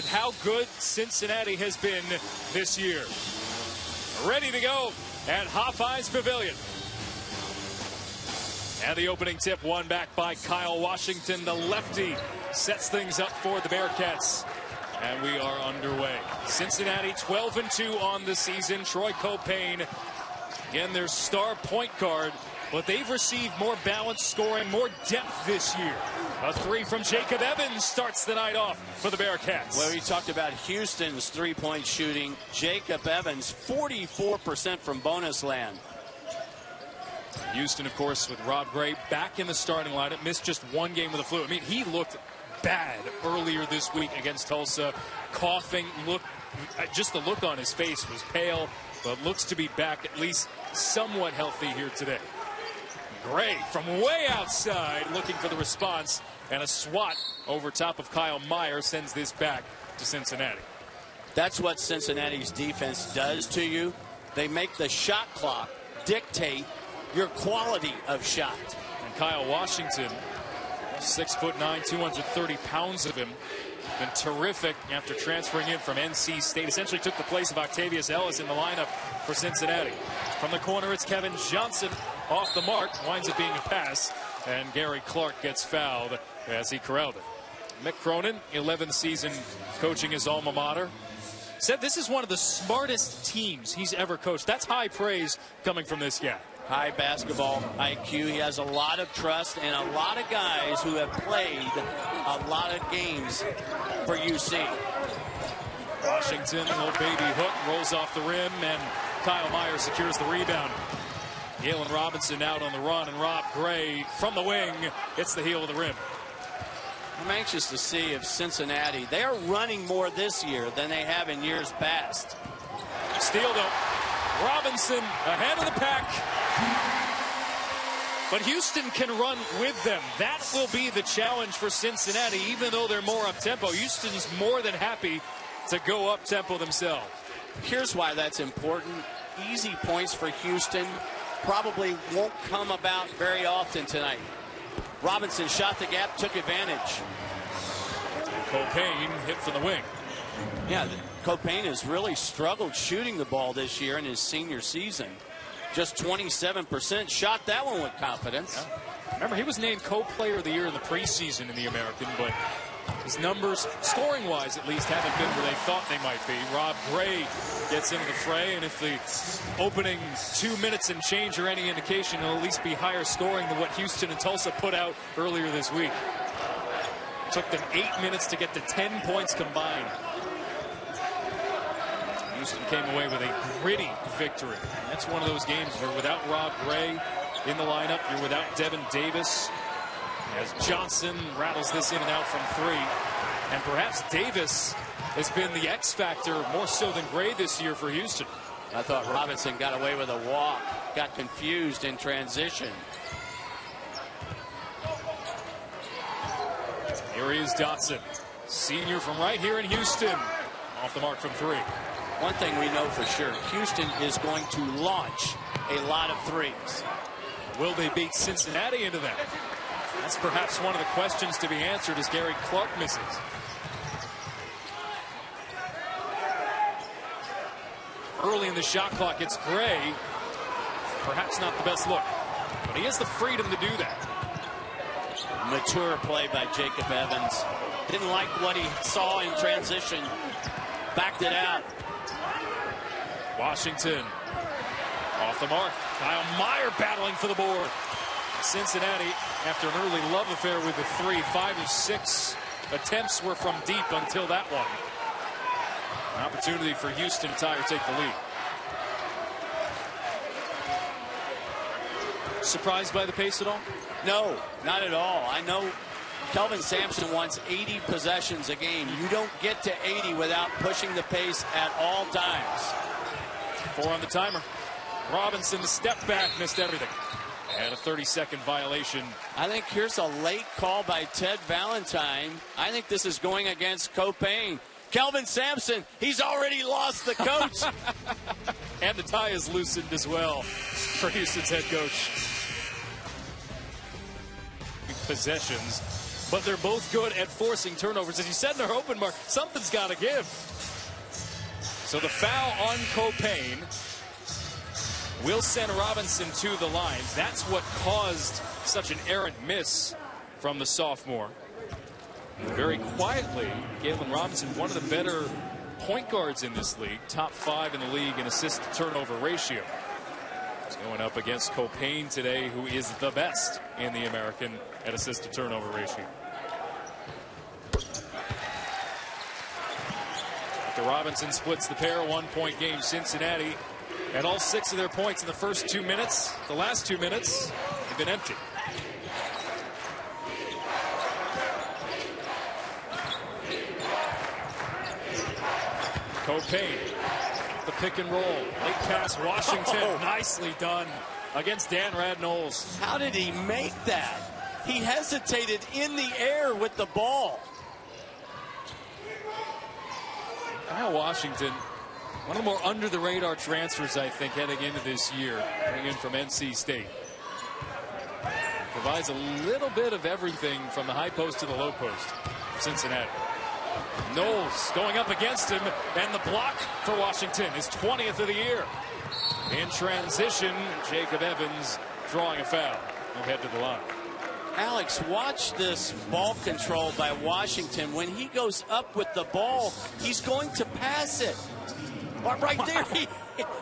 How good Cincinnati has been this year. Ready to go at Hofhei's Pavilion. And the opening tip won back by Kyle Washington. The lefty sets things up for the Bearcats. And we are underway. Cincinnati 12-2 on the season. Troy Copain, again, their star point guard. But they've received more balanced scoring, more depth this year. A three from Jacob Evans starts the night off for the Bearcats. Well, we talked about Houston's three-point shooting. Jacob Evans, 44% from bonus land. Houston, of course, with Rob Gray back in the starting lineup, missed just one game with a flu. I mean, he looked bad earlier this week against Tulsa, coughing. Just the look on his face was pale, but looks to be back at least somewhat healthy here today. Gray from way outside looking for the response, and a swat over top of Kyle Meyer sends this back to Cincinnati. That's what Cincinnati's defense does to you. They make the shot clock dictate your quality of shot. And Kyle Washington, 6'9", 230 pounds of him, been terrific after transferring in from NC State. Essentially took the place of Octavius Ellis in the lineup for Cincinnati. From the corner, it's Kevin Johnson off the mark, winds up being a pass, and Gary Clark gets fouled as he corralled it. Mick Cronin, 11th season coaching his alma mater, said this is one of the smartest teams he's ever coached. That's high praise coming from this guy. High basketball IQ. He has a lot of trust and a lot of guys who have played a lot of games for UC. Washington, little baby hook, rolls off the rim, and Kyle Meyer secures the rebound. Galen Robinson out on the run, and Rob Gray from the wing hits the heel of the rim. I'm anxious to see if Cincinnati, they are running more this year than they have in years past. Steal though. Robinson ahead of the pack. But Houston can run with them. That will be the challenge for Cincinnati, even though they're more up-tempo. Houston's more than happy to go up-tempo themselves. Here's why that's important. Easy points for Houston probably won't come about very often tonight. Robinson shot the gap, took advantage. Copain hit from the wing. Yeah, Copain has really struggled shooting the ball this year in his senior season. Just 27%. Shot that one with confidence. Yeah. Remember, he was named co-player of the year in the preseason in the American, but his numbers, scoring-wise at least, haven't been where they thought they might be. Rob Gray gets into the fray, and if the opening 2 minutes and change are any indication, it'll at least be higher scoring than what Houston and Tulsa put out earlier this week. It took them 8 minutes to get to 10 points combined. Houston came away with a gritty victory. And that's one of those games where without Rob Gray in the lineup, you're without Devin Davis, as Johnson rattles this in and out from three. And perhaps Davis has been the X factor more so than Gray this year for Houston. I thought Robinson got away with a walk, got confused in transition. Here is Dotson, senior from right here in Houston, off the mark from three. One thing we know for sure, Houston is going to launch a lot of threes. Will they beat Cincinnati into that? That's perhaps one of the questions to be answered as Gary Clark misses. Early in the shot clock, it's Gray. Perhaps not the best look, but he has the freedom to do that. Mature play by Jacob Evans. Didn't like what he saw in transition. Backed it out. Washington off the mark. Kyle Meyer battling for the board. Cincinnati, after an early love affair with the three, 5 of 6 attempts were from deep until that one. An opportunity for Houston to tie or take the lead. Surprised by the pace at all? No, not at all. I know Kelvin Sampson wants 80 possessions a game. You don't get to 80 without pushing the pace at all times. 4 on the timer. Robinson, the step back, missed everything. And a 30-second violation. I think here's a late call by Ted Valentine. I think this is going against Copain. Kelvin Sampson, he's already lost the coach. And the tie is loosened as well for Houston's head coach. Possessions. but they're both good at forcing turnovers. As you said in our open, Mark, something's got to give. So the foul on Copain will send Robinson to the line. That's what caused such an errant miss from the sophomore. Very quietly, Galen Robinson, one of the better point guards in this league, top 5 in the league in assist to turnover ratio. He's going up against Copain today, who is the best in the American at assist to turnover ratio. After Robinson splits the pair, 1-point game. Cincinnati had all 6 of their points in the first 2 minutes. The last 2 minutes have been empty. Copain, the pick and roll, late pass, Washington, nicely done against Dan Radnolls. How did he make that? He hesitated in the air with the ball. Kyle Washington, one of the more under the radar transfers, I think, heading into this year, coming in from NC State. Provides a little bit of everything from the high post to the low post for Cincinnati. Knowles going up against him, and the block for Washington, his 20th of the year. In transition, Jacob Evans drawing a foul. He'll head to the line. Alex, watch this ball control by Washington. When he goes up with the ball, he's going to pass it. Right there,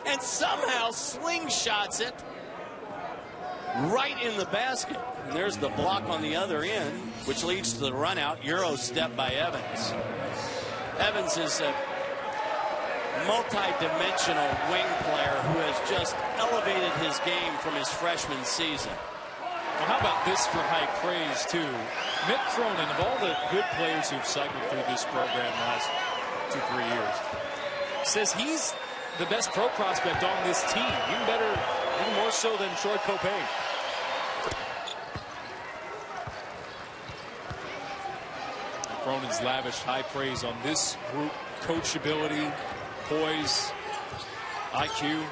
and somehow slingshots it right in the basket. And there's the block on the other end, which leads to the run out. Euro step by Evans. Evans is a multi-dimensional wing player who has just elevated his game from his freshman season. Well, how about this for high praise, too? Mick Cronin, of all the good players who've cycled through this program the last 2-3 years, says he's the best pro prospect on this team. Even better, even more so than Troy Copain. Cronin's lavished high praise on this group. Coachability, poise, IQ.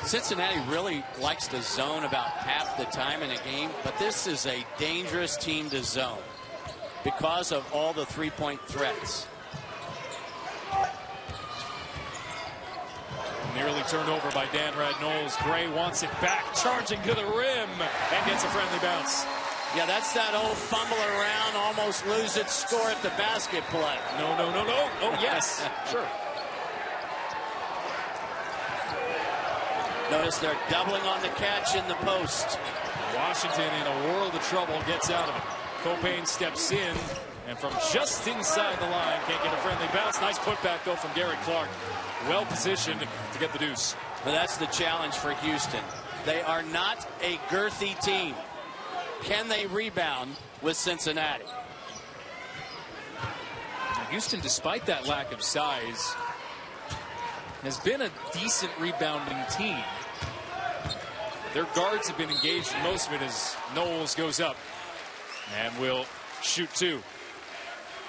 Cincinnati really likes to zone about half the time in a game, but this is a dangerous team to zone because of all the three-point threats. Nearly turned over by Dan Radnolls. Gray wants it back, charging to the rim, and gets a friendly bounce. Yeah, that's that old fumble around, almost lose it, score at the basket play. No, no, no, no. Oh, yes. Sure. Notice they're doubling on the catch in the post. Washington in a world of trouble, gets out of it. Copain steps in, and from just inside the line, can't get a friendly bounce. Nice putback, though, from Garrett Clark. Well positioned to get the deuce. But that's the challenge for Houston. They are not a girthy team. Can they rebound with Cincinnati? Houston, despite that lack of size, has been a decent rebounding team. Their guards have been engaged in most of it as Knowles goes up and will shoot 2.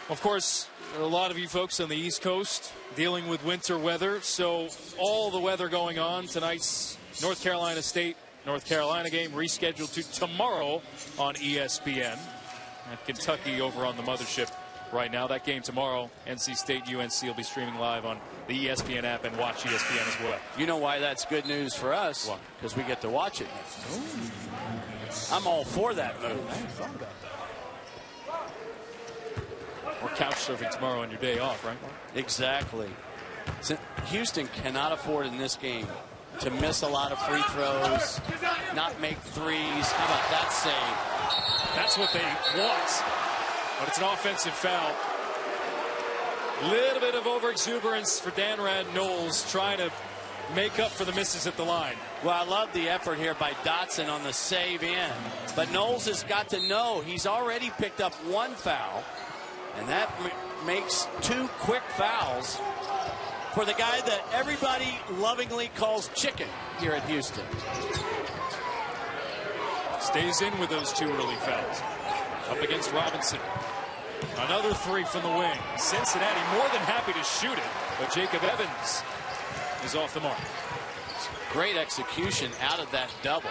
Of course, a lot of you folks on the East Coast dealing with winter weather, so all the weather going on. Tonight's North Carolina State North Carolina game rescheduled to tomorrow on ESPN. And Kentucky over on the mothership right now. That game tomorrow, NC State UNC, will be streaming live on the ESPN app and watch ESPN as well. You know why that's good news for us? Because we get to watch it. Ooh. I'm all for that move. I hadn't thought about that. Or couch surfing tomorrow on your day off, right? Exactly. So Houston cannot afford in this game to miss a lot of free throws, not make threes. How about that save? That's what they want. But it's an offensive foul. Little bit of overexuberance for Dan Radnolls, trying to make up for the misses at the line. Well, I love the effort here by Dotson on the save in. But Knowles has got to know he's already picked up 1 foul. And that makes 2 quick fouls for the guy that everybody lovingly calls chicken here at Houston. Stays in with those 2 early fouls. Up against Robinson. Another 3 from the wing. Cincinnati more than happy to shoot it, but Jacob Evans is off the mark. Great execution out of that double.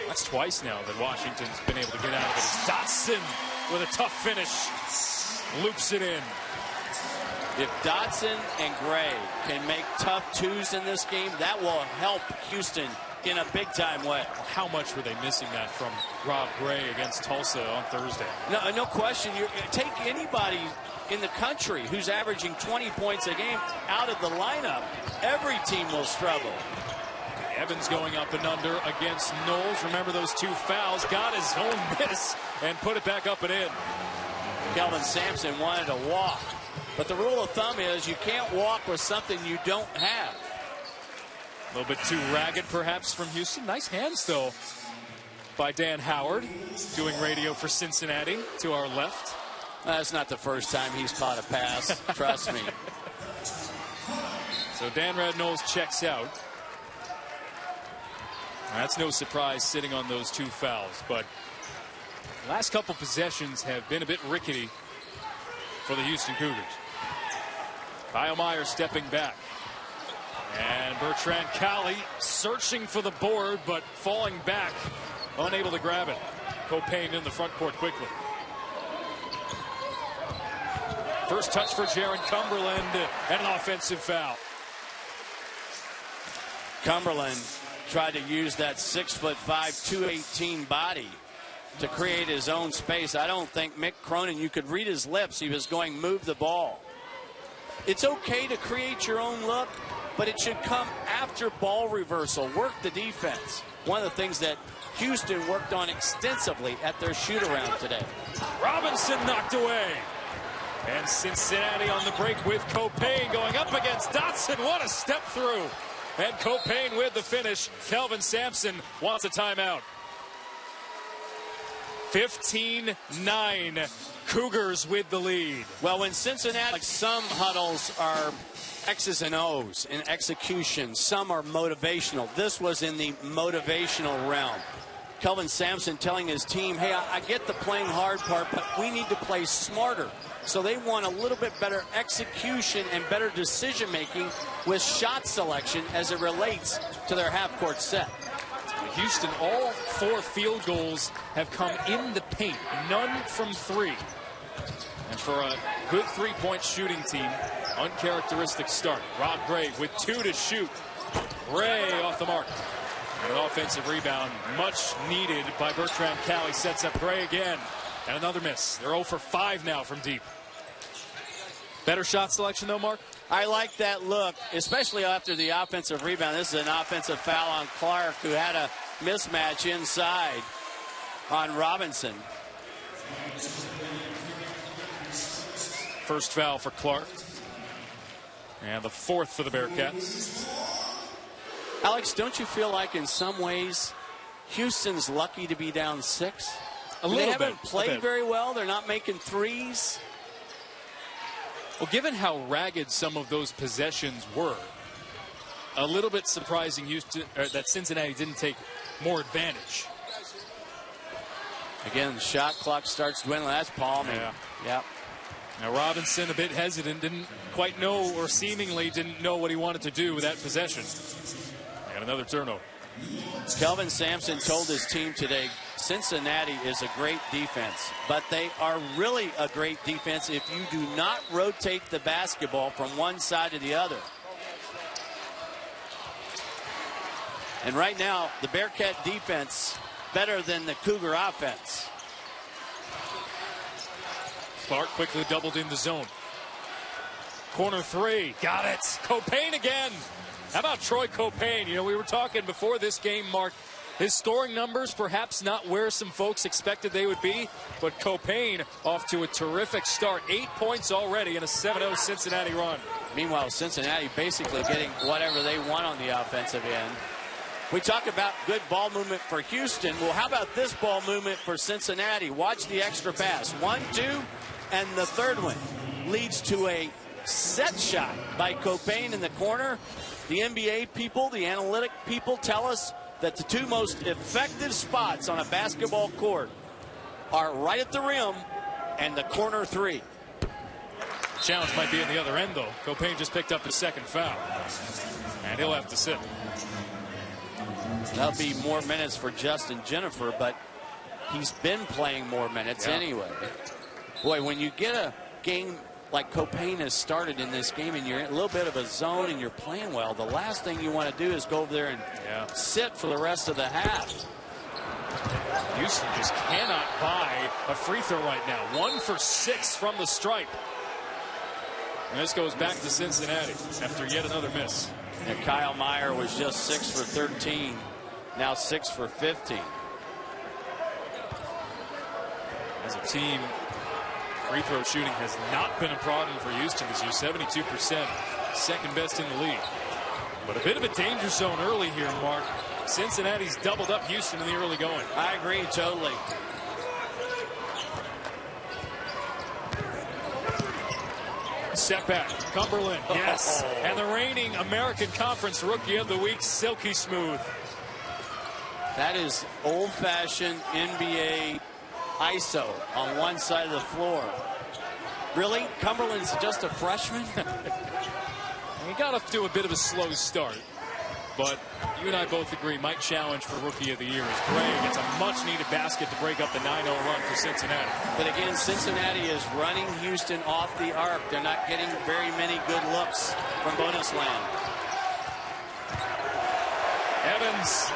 That's twice now that Washington's been able to get out of it. It's Dotson with a tough finish. Loops it in. If Dotson and Gray can make tough twos in this game, that will help Houston in a big-time way. How much were they missing that from Rob Gray against Tulsa on Thursday? No question. You take anybody in the country who's averaging 20 points a game out of the lineup, every team will struggle. Evans going up and under against Knowles. Remember those 2 fouls. Got his own miss and put it back up and in. Kelvin Sampson wanted to walk. But the rule of thumb is you can't walk with something you don't have. A little bit too ragged, perhaps, from Houston. Nice hands, though, by Dan Howard, doing radio for Cincinnati to our left. That's not the first time he's caught a pass. Trust me. So Dan Knowles checks out. That's no surprise sitting on those 2 fouls. But the last couple possessions have been a bit rickety for the Houston Cougars. Kyle Meyer stepping back. And Bertrand Cali searching for the board, but falling back, unable to grab it. Copain in the front court quickly. First touch for Jaron Cumberland and an offensive foul. Cumberland tried to use that 6'5", 218 body to create his own space. I don't think Mick Cronin, you could read his lips. He was going, move the ball. It's okay to create your own look, but it should come after ball reversal. Work the defense. One of the things that Houston worked on extensively at their shoot-around today. Robinson knocked away. And Cincinnati on the break with Copain going up against Dotson. What a step through. And Copain with the finish. Kelvin Sampson wants a timeout. 15-9. Cougars with the lead. Well, when Cincinnati, some huddles are X's and O's in execution. Some are motivational. This was in the motivational realm. Kelvin Sampson telling his team, hey, I get the playing hard part, but we need to play smarter. So they want a little bit better execution and better decision making with shot selection as it relates to their half-court set. Houston, all 4 field goals have come in the paint, none from 3. And for a good 3-point shooting team, uncharacteristic start. Rob Gray with 2 to shoot. Gray off the mark. And an offensive rebound, much needed by Bertrand Cali. Sets up Gray again. And another miss. They're 0 for 5 now from deep. Better shot selection, though, Mark? I like that look, especially after the offensive rebound. This is an offensive foul on Clark, who had a mismatch inside on Robinson. First foul for Clark. And the 4th for the Bearcats. Alex, don't you feel like in some ways Houston's lucky to be down 6? They haven't played very well. They're not making threes. Well, given how ragged some of those possessions were, a little bit surprising that Cincinnati didn't take more advantage. Again, the shot clock starts dwindling. That's palming. Yeah. Yep. Now Robinson a bit hesitant, didn't quite know, or seemingly didn't know what he wanted to do with that possession. And another turnover. Kelvin Sampson told his team today, Cincinnati is a great defense, but they are really a great defense if you do not rotate the basketball from one side to the other. And right now, the Bearcat defense better than the Cougar offense. Clark quickly doubled in the zone. Corner 3. Got it. Copain again. How about Troy Copain? You know, we were talking before this game, Mark. His scoring numbers perhaps not where some folks expected they would be, but Copain off to a terrific start. 8 points already in a 7-0 Cincinnati run. Meanwhile, Cincinnati basically getting whatever they want on the offensive end. We talk about good ball movement for Houston. Well, how about this ball movement for Cincinnati? Watch the extra pass. 1, 2, and the third one leads to a set shot by Copain in the corner. The NBA people, the analytic people tell us that the 2 most effective spots on a basketball court are right at the rim and the corner 3. Challenge might be in the other end, though. Copain just picked up his 2nd foul, and he'll have to sit. That'll be more minutes for Justin Jennifer, but he's been playing more minutes anyway. Boy, when you get a game like Copain has started in this game and you're in a little bit of a zone and you're playing well, the last thing you want to do is go over there and sit for the rest of the half. Houston just cannot buy a free throw right now. 1 for 6 from the stripe. And this goes back to Cincinnati after yet another miss. And Kyle Meyer was just 6 for 13. Now 6 for 15. As a team, free throw shooting has not been a problem for Houston this year. 72%, second best in the league. But a bit of a danger zone early here, Mark. Cincinnati's doubled up Houston in the early going. I agree totally. Step back, Cumberland, yes. And the reigning American Conference Rookie of the Week, Silky Smooth. That is old-fashioned NBA ISO on one side of the floor. Really? Cumberland's just a freshman? He got off to a bit of a slow start, but you and I both agree Mike challenge for Rookie of the Year is Gray gets a much-needed basket to break up the 9-0 run for Cincinnati. But again, Cincinnati is running Houston off the arc. They're not getting very many good looks from bonus land. Evans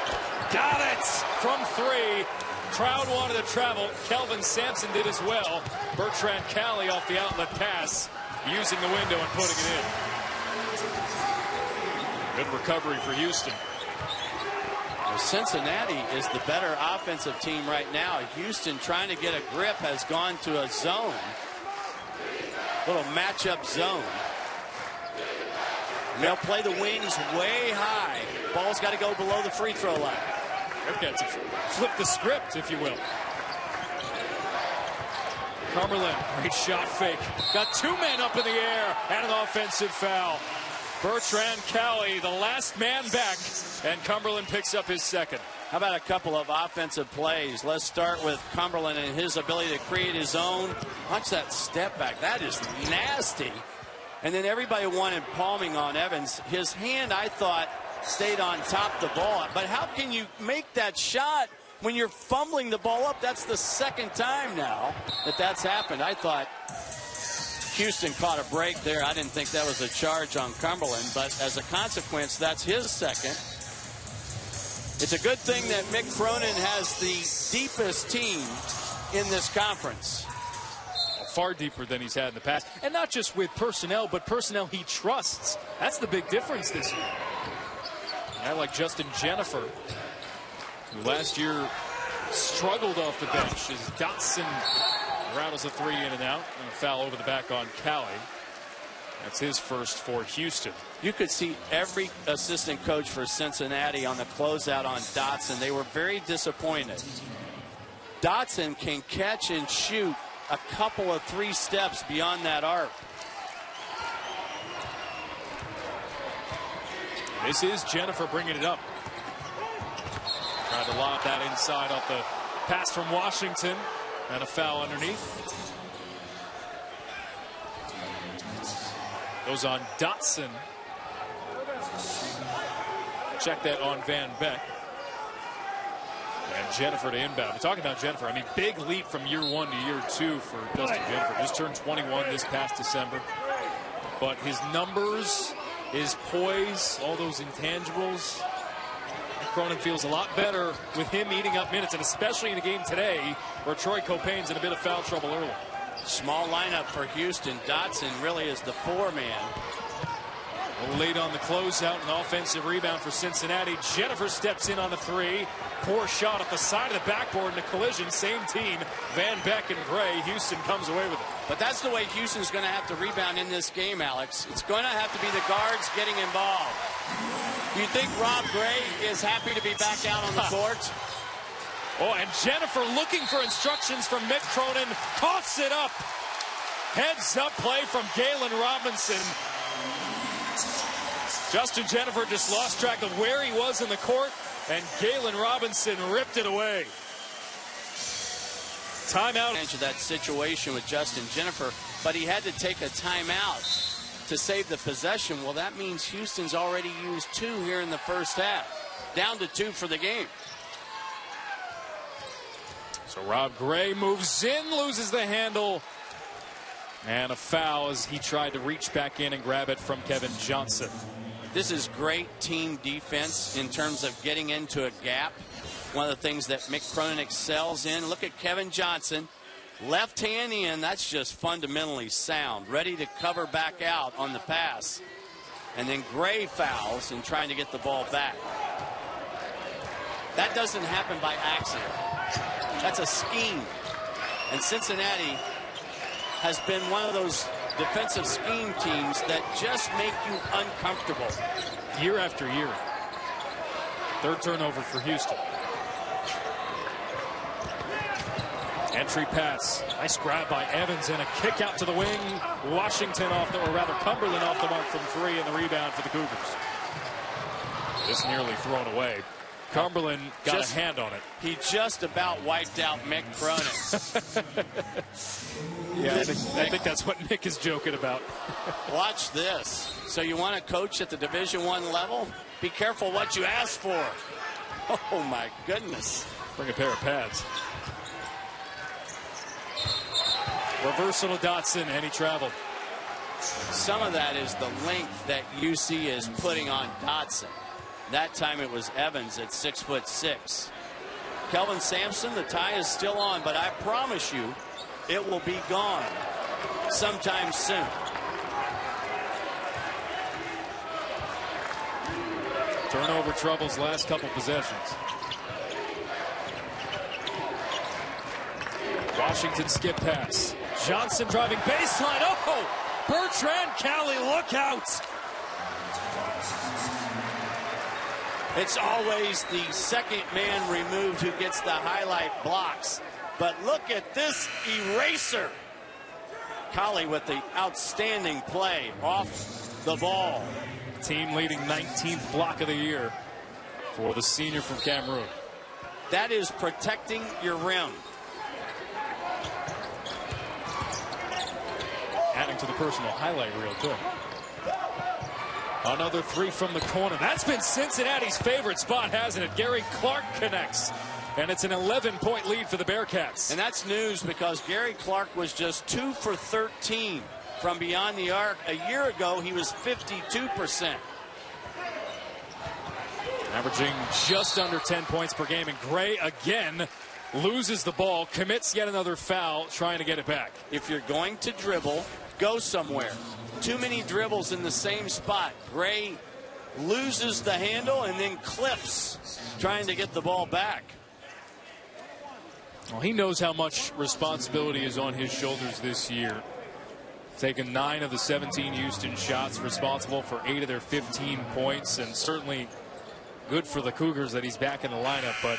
got it from 3. Crowd wanted to travel. Kelvin Sampson did as well. Bertrand Cali off the outlet pass, using the window and putting it in. Good recovery for Houston. Well, Cincinnati is the better offensive team right now. Houston, trying to get a grip, has gone to a zone. Little matchup zone. They'll play the wings way high. Ball's got to go below the free throw line. Okay, to flip the script, if you will. Cumberland, great shot fake. Got 2 men up in the air and an offensive foul. Bertrand Cali, the last man back, and Cumberland picks up his second. How about a couple of offensive plays? Let's start with Cumberland and his ability to create his own. Watch that step back. That is nasty. And then everybody wanted palming on Evans. His hand, I thought, stayed on top of the ball. But how can you make that shot when you're fumbling the ball up? That's the second time now that that's happened. I thought Houston caught a break there. I didn't think that was a charge on Cumberland, but as a consequence, that's his second. It's a good thing that Mick Cronin has the deepest team in this conference. Far deeper than he's had in the past. And not just with personnel, but personnel he trusts. That's the big difference this year. A guy like Justin Jennifer, who last year struggled off the bench, as Dotson rattles a 3 in and out, and a foul over the back on Cali. That's his first for Houston. You could see every assistant coach for Cincinnati on the closeout on Dotson. They were very disappointed. Dotson can catch and shoot a couple of 3 steps beyond that arc. This is Jennifer bringing it up. Tried to lob that inside off the pass from Washington, and a foul underneath. Goes on Dotson. Check that on Van Beck. And Jennifer to inbound. We're talking about Jennifer. I mean, big leap from year 1 to year 2 for Justin Jennifer. Just turned 21 this past December. But his numbers, his poise, all those intangibles, Cronin feels a lot better with him eating up minutes, and especially in a game today where Troy Copain's in a bit of foul trouble early. Small lineup for Houston. Dotson really is the 4-man. Late on the closeout, an offensive rebound for Cincinnati. Jennifer steps in on the 3. Poor shot off the side of the backboard in a collision. Same team, Van Beck and Gray. Houston comes away with it. But that's the way Houston's going to have to rebound in this game, Alex. It's going to have to be the guards getting involved. You think Rob Gray is happy to be back out on the court? Oh, and Jennifer looking for instructions from Mick Cronin. Coughs it up. Heads up play from Galen Robinson. Justin Jennifer just lost track of where he was in the court, and Galen Robinson ripped it away. Timeout. Into that situation with Justin Jennifer, but he had to take a timeout to save the possession. Well, that means Houston's already used 2 here in the first half. down to 2 for the game. So Rob Gray moves in, loses the handle, and a foul as he tried to reach back in and grab it from Kevin Johnson. This is great team defense in terms of getting into a gap. One of the things that Mick Cronin excels in. Look at Kevin Johnson. Left hand in, that's just fundamentally sound. Ready to cover back out on the pass. And then Gray fouls in trying to get the ball back. That doesn't happen by accident. That's a scheme. And Cincinnati has been one of those defensive scheme teams that just make you uncomfortable. Year after year. Third turnover for Houston. Entry pass. Nice grab by Evans and a kick out to the wing. Washington off the, or rather Cumberland off the mark from 3, and the rebound for the Cougars. This nearly thrown away. Cumberland got a hand on it. He just about wiped out Mick Cronin. Yeah, I think that's what Mick is joking about. Watch this. So you want to coach at the Division I level? Be careful what you ask for. Oh, my goodness. Bring a pair of pads. Reversal to Dotson, and he traveled. Some of that is the length that UC is putting on Dotson. That time it was Evans at 6'6". Kelvin Sampson, the tie is still on, but I promise you it will be gone sometime soon. Turnover troubles last couple possessions. Washington skip pass. Johnson driving baseline. Oh! Bertrand Cali, look out! It's always the second man removed who gets the highlight blocks. But look at this eraser. Cali with the outstanding play off the ball. Team leading 19th block of the year for the senior from Cameroon. That is protecting your rim. Adding to the personal highlight reel, too. Another 3 from the corner. That's been Cincinnati's favorite spot, hasn't it? Gary Clark connects. And it's an 11-point lead for the Bearcats. And that's news because Gary Clark was just 2 for 13 from beyond the arc. A year ago, he was 52%. Averaging just under 10 points per game. And Gray again loses the ball, commits yet another foul, trying to get it back. If you're going to dribble, go somewhere. Too many dribbles in the same spot. Gray loses the handle and then clips trying to get the ball back. Well, he knows how much responsibility is on his shoulders this year. Taken 9 of the 17 Houston shots, responsible for 8 of their 15 points, and certainly good for the Cougars that he's back in the lineup, but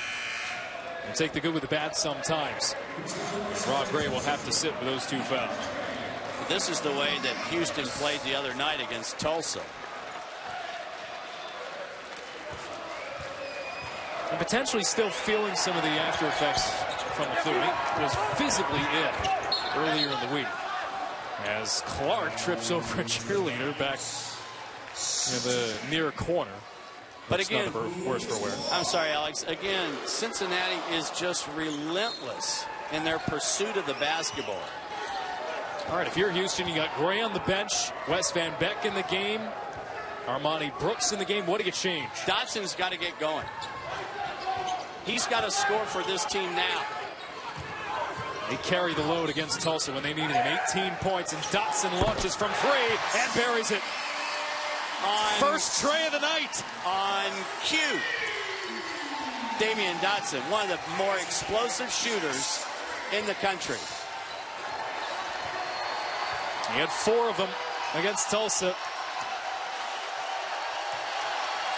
you take the good with the bad sometimes. Rob Gray will have to sit with those 2 fouls. This is the way that Houston played the other night against Tulsa. And potentially still feeling some of the after effects from the flu. He was visibly ill earlier in the week as Clark trips over a cheerleader back in the near corner. But again, worse for wear. I'm sorry, Alex. Again, Cincinnati is just relentless in their pursuit of the basketball. All right, if you're Houston, you got Gray on the bench, Wes Van Beek in the game, Armani Brooks in the game. What do you change? Dotson's got to get going. He's got to score for this team now. They carry the load against Tulsa when they needed him. 18 points, and Dotson launches from 3 and buries it. First tray of the night. On cue. Damian Dotson, one of the more explosive shooters in the country. He had 4 of them against Tulsa.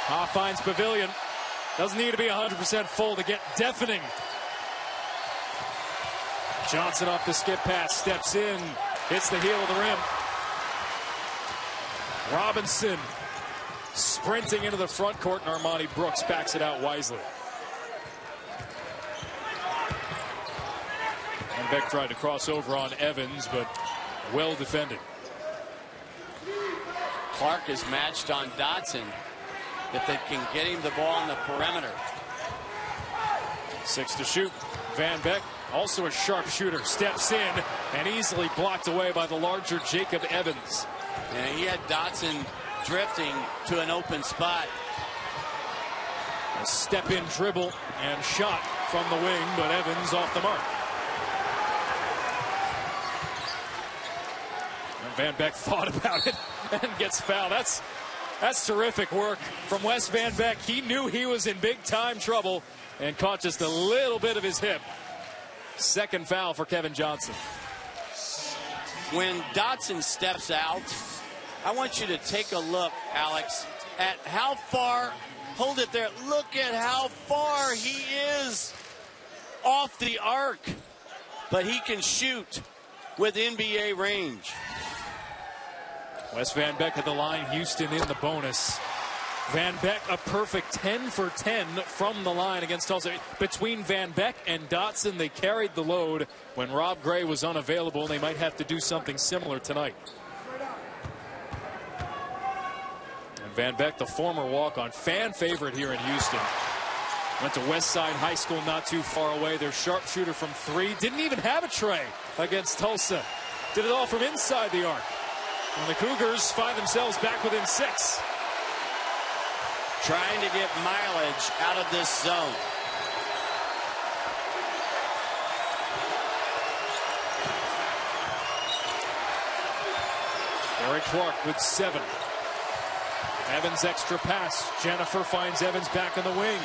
Hofheinz Pavilion doesn't need to be 100% full to get deafening. Johnson off the skip pass, steps in, hits the heel of the rim. Robinson sprinting into the front court, and Armani Brooks backs it out wisely. And Beck tried to cross over on Evans, but well defended. Clark is matched on Dotson. if they can get him the ball on the perimeter. 6 to shoot. Van Beck, also a sharpshooter, steps in and easily blocked away by the larger Jacob Evans. And he had Dotson drifting to an open spot. A step-in dribble and shot from the wing, but Evans off the mark. And Van Beck thought about it and gets fouled. That's terrific work from Wes Van Beck. He knew he was in big-time trouble and caught just a little bit of his hip. Second foul for Kevin Johnson. When Dotson steps out, I want you to take a look, Alex, at how far, hold it there, look at how far he is off the arc. But he can shoot with NBA range. Wes Van Beck at the line, Houston in the bonus. Van Beck a perfect 10 for 10 from the line against Tulsa. Between Van Beck and Dotson, they carried the load when Rob Gray was unavailable. They might have to do something similar tonight. And Van Beck, the former walk-on, fan favorite here in Houston. Went to Westside High School not too far away. Their sharpshooter from 3. Didn't even have a tray against Tulsa. Did it all from inside the arc. And the Cougars find themselves back within 6. Trying to get mileage out of this zone. Eric Clark with 7. Evans extra pass. Jennifer finds Evans back in the wing.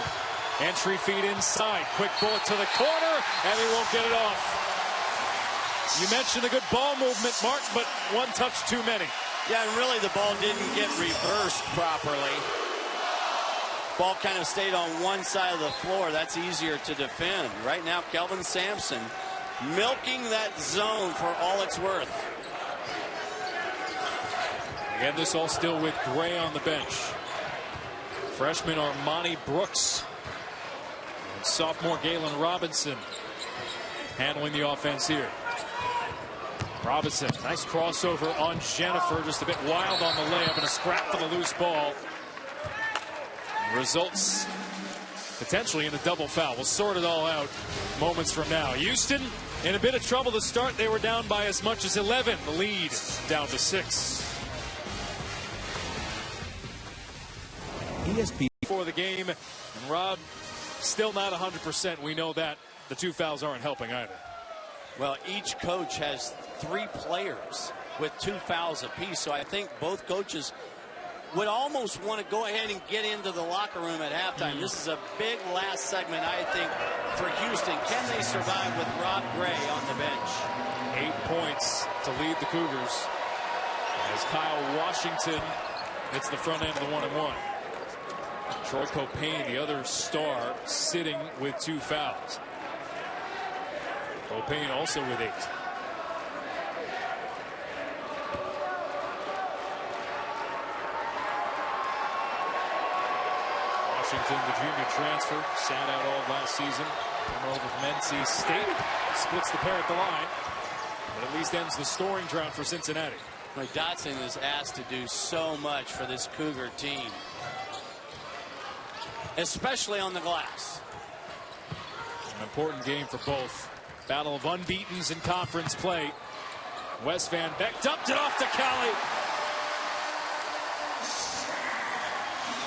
Entry feed inside. Quick bullet to the corner, and he won't get it off. You mentioned a good ball movement, Mark, but one touch too many. Yeah, and really the ball didn't get reversed properly. Ball kind of stayed on one side of the floor. That's easier to defend. Right now, Kelvin Sampson milking that zone for all it's worth. Again, this all still with Gray on the bench. Freshman Armani Brooks. And sophomore Galen Robinson handling the offense here. Robinson, nice crossover on Jennifer. Just a bit wild on the layup and a scrap for the loose ball. Results potentially in a double foul. We'll sort it all out moments from now. Houston in a bit of trouble to start. They were down by as much as 11. The lead down to 6. ESP for the game. And Rob still not 100%. We know that. The 2 fouls aren't helping either. Well, each coach has 3 players with 2 fouls apiece. So I think both coaches would almost want to go ahead and get into the locker room at halftime. This is a big last segment, I think, for Houston. Can they survive with Rob Gray on the bench? 8 points to lead the Cougars as Kyle Washington hits the front end of the 1-and-1. Troy Copain, the other star, sitting with 2 fouls. Copain also with 8. Washington, the junior transfer, sat out all of last season. Come over from NC State, splits the pair at the line, but at least ends the scoring drought for Cincinnati. Dotson is asked to do so much for this Cougar team, especially on the glass. An important game for both. Battle of unbeatens in conference play. Wes Van Beck dumped it off to Kelly.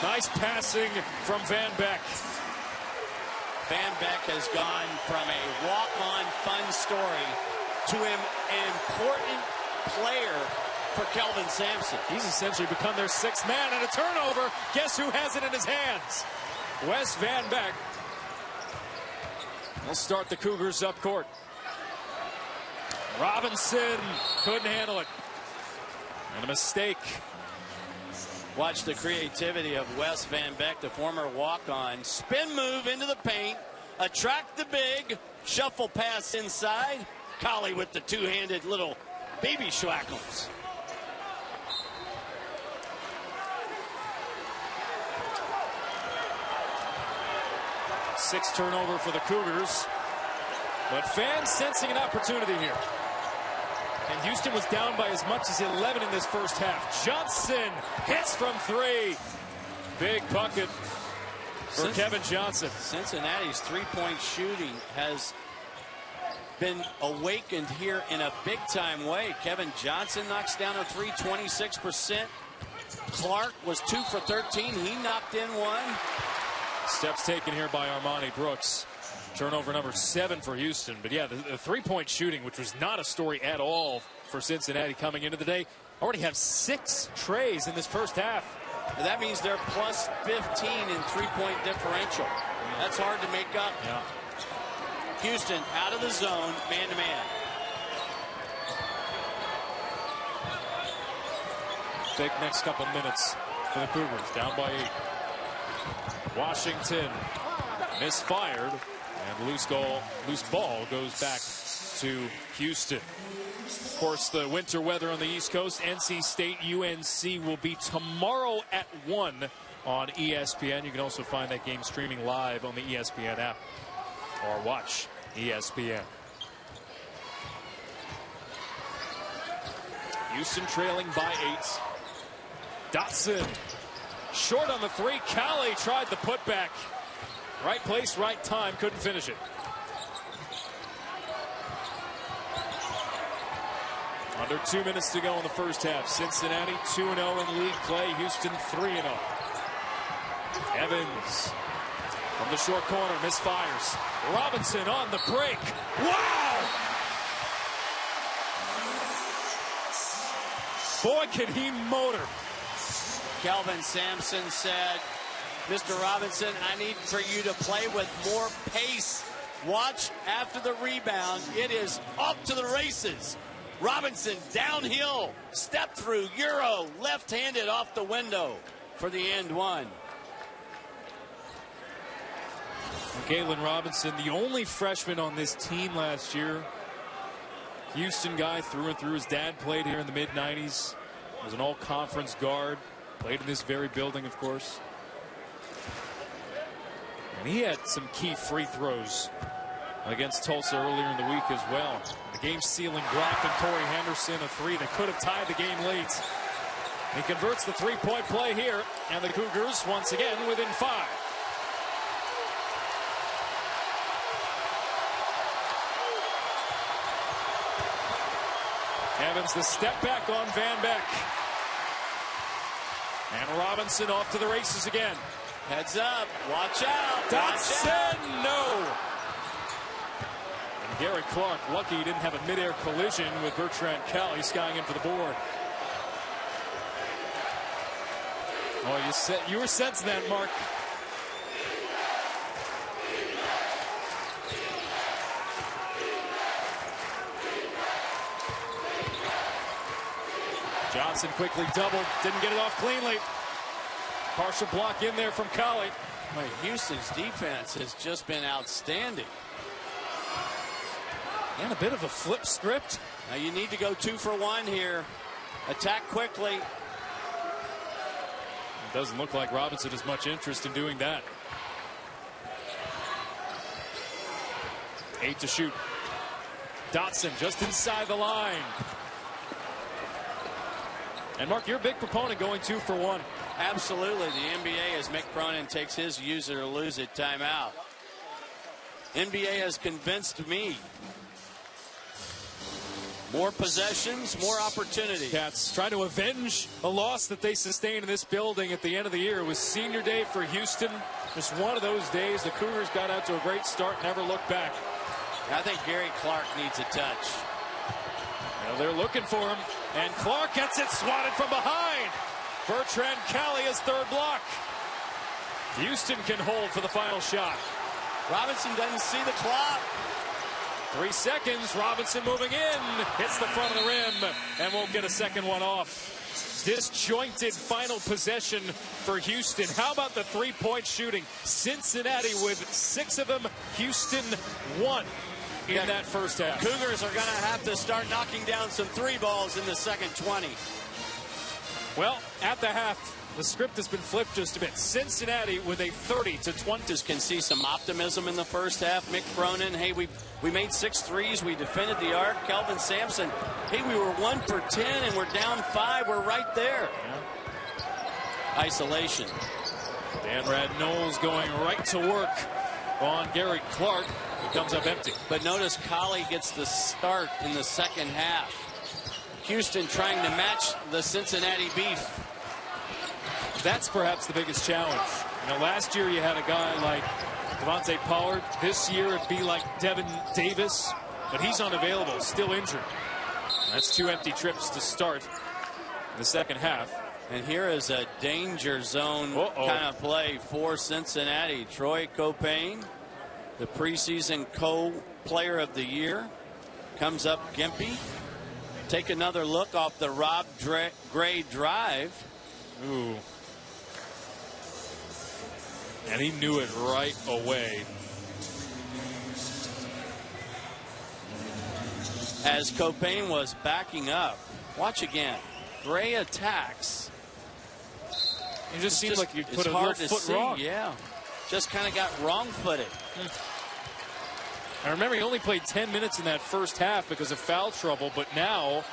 Nice passing from Van Beck. Van Beck has gone from a walk-on fun story to an important player for Kelvin Sampson. He's essentially become their 6th man, and a turnover. Guess who has it in his hands? Wes Van Beck. We'll start the Cougars up court. Robinson couldn't handle it. And a mistake. Watch the creativity of Wes Van Beck, the former walk-on. Spin move into the paint. Attract the big. Shuffle pass inside. Collie with the 2-handed little baby schwackles. Sixth turnover for the Cougars. But fans sensing an opportunity here. And Houston was down by as much as 11 in this first half. Johnson hits from 3. Big bucket for Kevin Johnson. Cincinnati's three-point shooting has been awakened here in a big-time way. Kevin Johnson knocks down a three, 26%. Clark was 2 for 13. He knocked in one. Steps taken here by Armani Brooks. Turnover number 7 for Houston. But yeah, the three-point shooting, which was not a story at all for Cincinnati coming into the day, already have 6 trays in this first half. And that means they're plus 15 in three-point differential. That's hard to make up. Yeah. Houston out of the zone, man-to-man. Big next couple minutes for the Cougars, down by 8. Washington misfired, and loose ball goes back to Houston. Of course, the winter weather on the East Coast. NC State UNC will be tomorrow at 1 on ESPN. You can also find that game streaming live on the ESPN app or watch ESPN. Houston trailing by 8. Dotson short on the 3. Callie tried the putback. Right place, right time. Couldn't finish it. Under 2 minutes to go in the first half. Cincinnati 2-0 in league play. Houston 3-0. Evans from the short corner misfires. Robinson on the break. Wow! Boy, can he motor. Kelvin Sampson said, Mr. Robinson, I need for you to play with more pace. Watch after the rebound. It is off to the races. Robinson downhill, step through, Euro, left-handed off the window for the end one. Galen Robinson, the only freshman on this team last year. Houston guy through and through. His dad played here in the mid-90s. Was an all-conference guard. Played in this very building, of course. And he had some key free throws against Tulsa earlier in the week as well. The game-sealing block from Corey Henderson, a 3 that could have tied the game late. He converts the three-point play here, and the Cougars once again within 5. Evans the step back on Van Beck. And Robinson off to the races again. Heads up, watch out. Dotson, no. And Gary Clark, lucky he didn't have a midair collision with Bertrand Kelly, skying in for the board. Oh, you were sensing that, Mark. Johnson quickly doubled, didn't get it off cleanly. Partial block in there from Colley. Houston's defense has just been outstanding. And a bit of a flip script. Now you need to go 2 for 1 here. Attack quickly. It doesn't look like Robinson has much interest in doing that. 8 to shoot. Dotson just inside the line. And Mark, you're a big proponent going 2 for 1. Absolutely. The NBA, as Mick Cronin takes his use it or lose it timeout. NBA has convinced me. More possessions, more opportunity. Cats trying to avenge a loss that they sustained in this building at the end of the year. It was senior day for Houston. Just one of those days. The Cougars got out to a great start, never looked back. I think Gary Clark needs a touch. Well, they're looking for him. And Clark gets it swatted from behind. Bertrand Kelly, his 3rd block. Houston can hold for the final shot. Robinson doesn't see the clock. 3 seconds. Robinson moving in. Hits the front of the rim and won't get a second one off. Disjointed final possession for Houston. How about the three-point shooting? Cincinnati with 6 of them. Houston 1 in that first half. Cougars are going to have to start knocking down some 3 balls in the second 20. Well, at the half, the script has been flipped just a bit. Cincinnati with a 30-20. Can see some optimism in the first half. Mick Cronin, hey, we made 6 threes. We defended the arc. Kelvin Sampson, hey, we were 1 for 10 and we're down 5. We're right there. Yeah. Isolation. Dan Knowles going right to work on Gary Clark. He comes up empty. But notice Colley gets the start in the second half. Houston trying to match the Cincinnati beef. That's perhaps the biggest challenge. You know, last year you had a guy like Devontae Pollard. This year it'd be like Devin Davis, but he's unavailable, still injured. That's 2 empty trips to start the second half. And here is a danger zone kind of play for Cincinnati. Troy Copain, the preseason co-player of the year, comes up gimpy. Take another look off the Rob Gray drive. Ooh. And he knew it right away. As Copain was backing up. Watch again. Gray attacks. It just seems like you put a little foot wrong. Yeah. Just kind of got wrong-footed. I remember he only played 10 minutes in that first half because of foul trouble, but now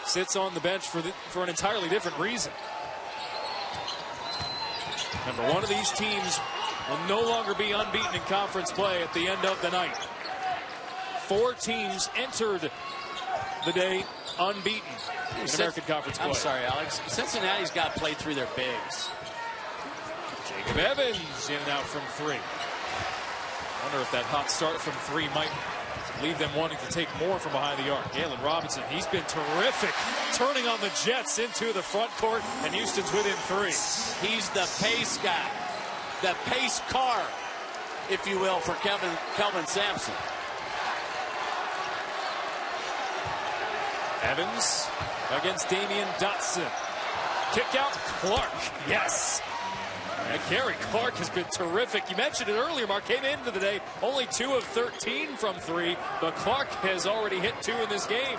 sits on the bench for an entirely different reason. Remember, one of these teams will no longer be unbeaten in conference play at the end of the night. 4 teams entered the day unbeaten in American Conference play. I'm sorry, Alex. Cincinnati's got to play through their bigs. Jacob Evans in and out from 3. Wonder if that hot start from 3 might leave them wanting to take more from behind the arc. Galen Robinson, he's been terrific, turning on the Jets into the front court, and Houston's within 3. He's the pace guy, the pace car, if you will, for Kelvin Sampson. Evans against Damian Dotson. Kick out Clark. Yes. And Gary Clark has been terrific. You mentioned it earlier, Mark. Came into the day only 2 of 13 from 3, but Clark has already hit 2 in this game.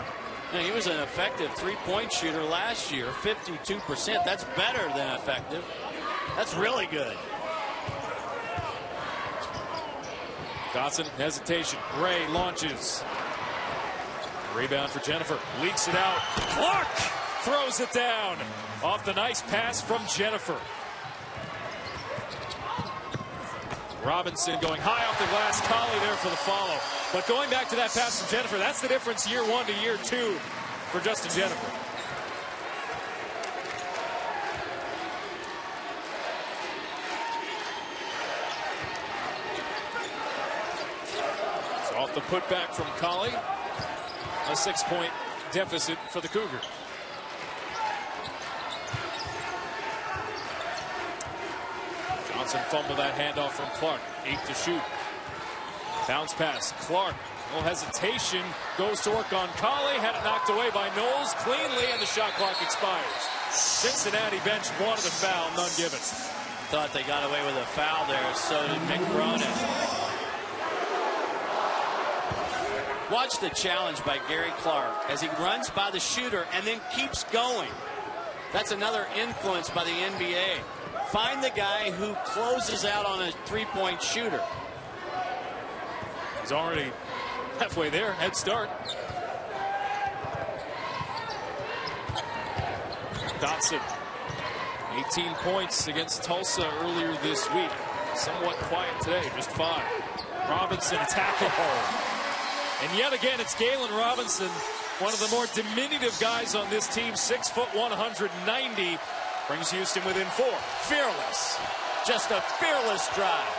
Now, he was an effective 3-point shooter last year, 52%. That's better than effective. That's really good. Dotson, hesitation. Gray launches. Rebound for Jennifer. Leaks it out. Clark throws it down off the nice pass from Jennifer. Robinson going high off the glass. Colley there for the follow. But going back to that pass from Jennifer, that's the difference year 1 to year 2 for Justin Jennifer. So off the putback from Colley. A 6-point deficit for the Cougars. Johnson fumbled that handoff from Clark. 8 to shoot. Bounce pass. Clark, no hesitation, goes to work on Colley. Had it knocked away by Knowles cleanly, and the shot clock expires. Cincinnati bench wanted the foul, none given. Thought they got away with a foul there, so did Mick Cronin. Watch the challenge by Gary Clark as he runs by the shooter and then keeps going. That's another influence by the NBA. Find the guy who closes out on a 3-point shooter. He's already halfway there. Head start. Dotson, 18 points against Tulsa earlier this week. Somewhat quiet today, just 5. Robinson attacking. And yet again, it's Galen Robinson, one of the more diminutive guys on this team, 6'1", 190, brings Houston within 4. Fearless. Just a fearless drive.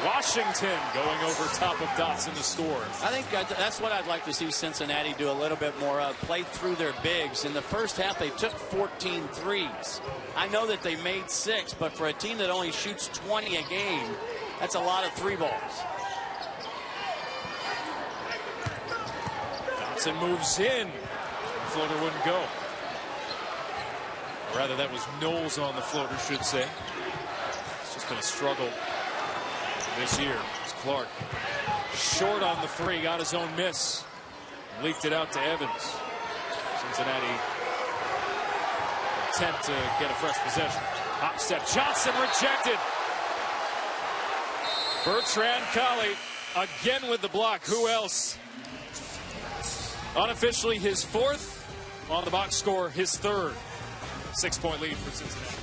Washington going over top of Dotson to score. I think that's what I'd like to see Cincinnati do a little bit more of. Play through their bigs. In the first half, they took 14 threes. I know that they made 6, but for a team that only shoots 20 a game, that's a lot of 3 balls. Dotson moves in. The floater wouldn't go. Or rather, that was Knowles on the floater, should say. It's just been a struggle this year. It's Clark. Short on the 3, got his own miss. Leaked it out to Evans. Cincinnati attempt to get a fresh possession. Hop step. Johnson rejected. Bertrand Colley again with the block. Who else? Unofficially his 4th. On the box score, his 3rd. 6-point lead for Cincinnati.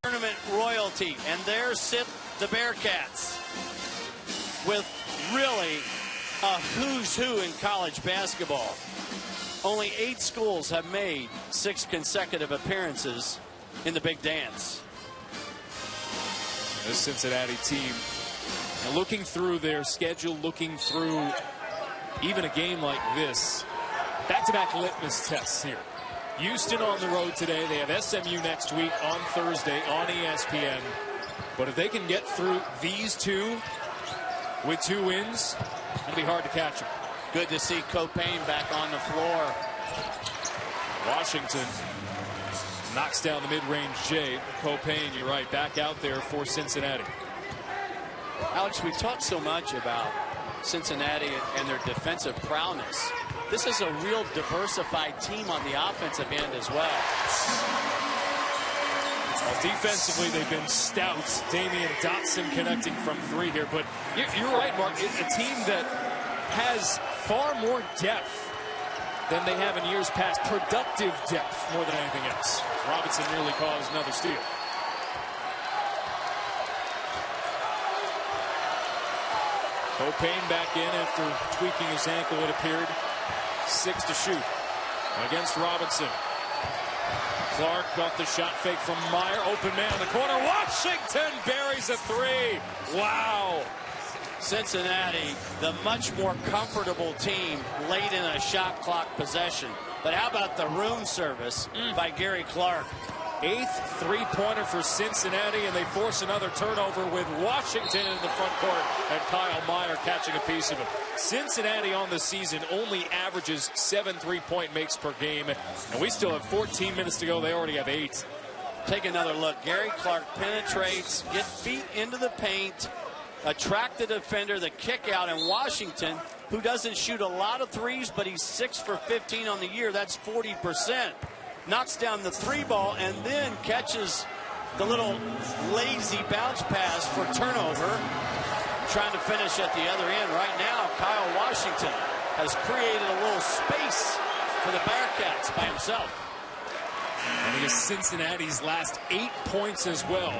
Tournament royalty, and there sit the Bearcats with really a who's who in college basketball. Only 8 schools have made 6 consecutive appearances in the Big Dance. This Cincinnati team, looking through their schedule, looking through even a game like this, back-to-back litmus tests here. Houston on the road today. They have SMU next week on Thursday on ESPN. But if they can get through these 2 with 2 wins, it'll be hard to catch them. Good to see Copain back on the floor. Washington knocks down the mid-range J. Copain, you're right, back out there for Cincinnati. Alex, we've talked so much about Cincinnati and their defensive prowess. This is a real diversified team on the offensive end as well. Well, defensively, they've been stout. Damian Dotson connecting from 3 here. But you're right, Mark. It's a team that has far more depth than they have in years past. Productive depth more than anything else. Robinson nearly caused another steal. Copain back in after tweaking his ankle, it appeared. 6 to shoot against Robinson. Clark got the shot fake from Meyer. Open man in the corner. Washington buries a 3. Wow. Cincinnati, the much more comfortable team late in a shot clock possession. But how about the room service by Gary Clark? 8th three-pointer for Cincinnati, and they force another turnover with Washington in the front court and Kyle Meyer catching a piece of it. Cincinnati on the season only averages 7 3-point makes per game, and we still have 14 minutes to go. They already have 8. Take another look. Gary Clark penetrates, get feet into the paint, attract the defender, the kick out, and Washington, who doesn't shoot a lot of threes, but he's 6 for 15 on the year. That's 40%. Knocks down the 3 ball and then catches the little lazy bounce pass for turnover. Trying to finish at the other end. Right now, Kyle Washington has created a little space for the Bearcats by himself. And it is Cincinnati's last 8 points as well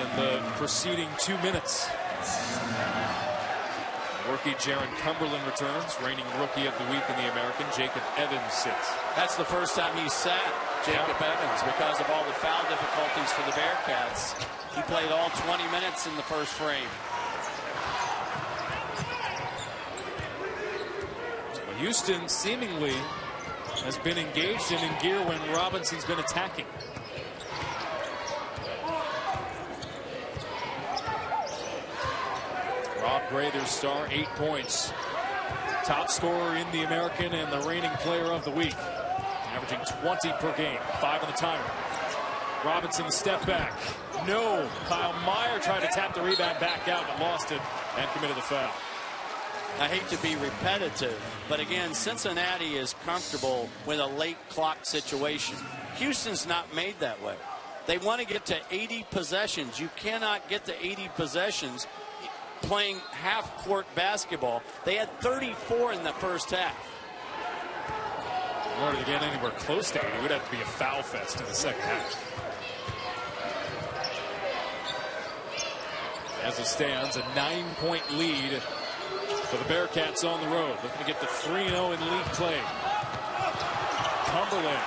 in the preceding 2 minutes. Rookie Jaron Cumberland returns, reigning rookie of the week in the American. Jacob Evans sits. That's the first time he's sat, Jacob Evans, because of all the foul difficulties for the Bearcats. He played all 20 minutes in the first frame. Well, Houston seemingly has been engaged and in gear when Robinson's been attacking. Rob Gray, their star, 8 points. Top scorer in the American and the reigning player of the week. Averaging 20 per game, 5 on the timer. Robinson, the step back. No. Kyle Meyer tried to tap the rebound back out, but lost it and committed the foul. I hate to be repetitive, but again, Cincinnati is comfortable with a late clock situation. Houston's not made that way. They want to get to 80 possessions. You cannot get to 80 possessions playing half-court basketball. They had 34 in the first half. In order to get anywhere close to 80, it would have to be a foul fest in the second half. As it stands, a 9-point lead for the Bearcats on the road. Looking to get the 3-0 in league play. Cumberland,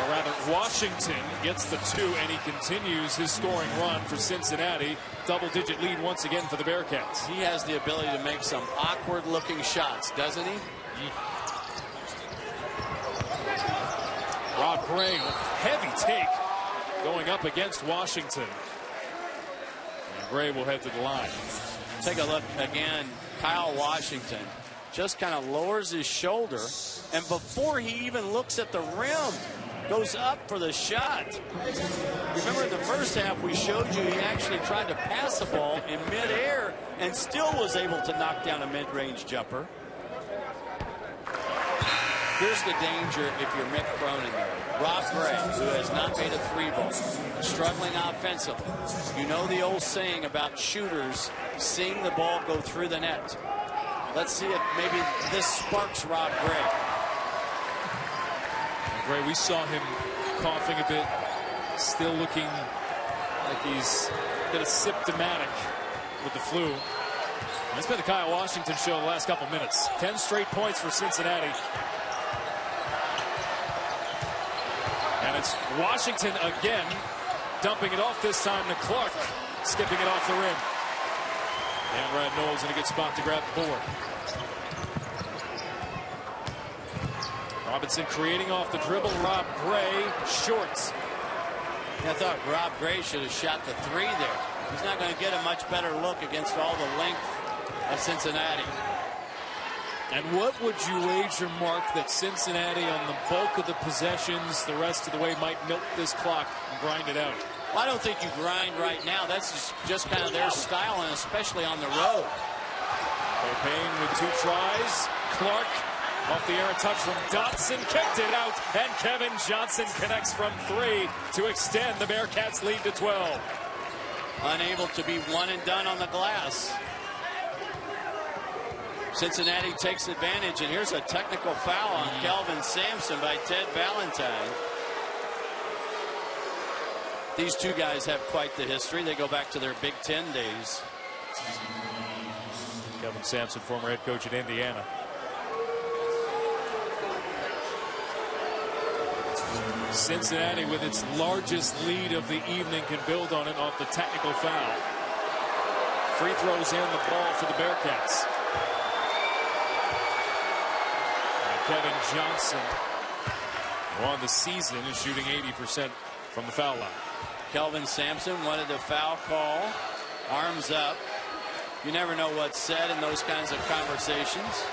or rather Washington, gets the 2, and he continues his scoring run for Cincinnati. Double-digit lead once again for the Bearcats. He has the ability to make some awkward-looking shots, doesn't he? Rob Gray, heavy take going up against Washington. And Gray will head to the line. Take a look again. Kyle Washington just kind of lowers his shoulder, and before he even looks at the rim, goes up for the shot. Remember in the first half we showed you he actually tried to pass the ball in midair and still was able to knock down a mid-range jumper. Here's the danger if you're Mick Cronin there. Rob Gray, who has not made a 3-ball, struggling offensively. You know the old saying about shooters seeing the ball go through the net. Let's see if maybe this sparks Rob Gray. Gray, we saw him coughing a bit, still looking like he's a bit symptomatic with the flu. And it's been the Kyle Washington show the last couple minutes. 10 straight points for Cincinnati. And it's Washington again, dumping it off this time to Clark, skipping it off the rim. And Brad Knowles in a good spot to grab the board. Robinson creating off the dribble. Rob Gray, short. I thought Rob Gray should have shot the three there. He's not going to get a much better look against all the length of Cincinnati. And what would you wager, Mark, that Cincinnati on the bulk of the possessions the rest of the way might milk this clock and grind it out? Well, I don't think you grind right now. That's just kind of their style, and especially on the road. Payne with 2 tries. Clark off the air, a touch from Dotson, kicked it out, and Kevin Johnson connects from 3 to extend the Bearcats' lead to 12. Unable to be one and done on the glass. Cincinnati takes advantage, and here's a technical foul on Kelvin Sampson by Ted Valentine. These two guys have quite the history. They go back to their Big Ten days. Kelvin Sampson, former head coach at Indiana. Cincinnati, with its largest lead of the evening, can build on it off the technical foul. Free throws and the ball for the Bearcats. And Kevin Johnson, who on the season is shooting 80% from the foul line. Kelvin Sampson wanted a foul call. Arms up. You never know what's said in those kinds of conversations.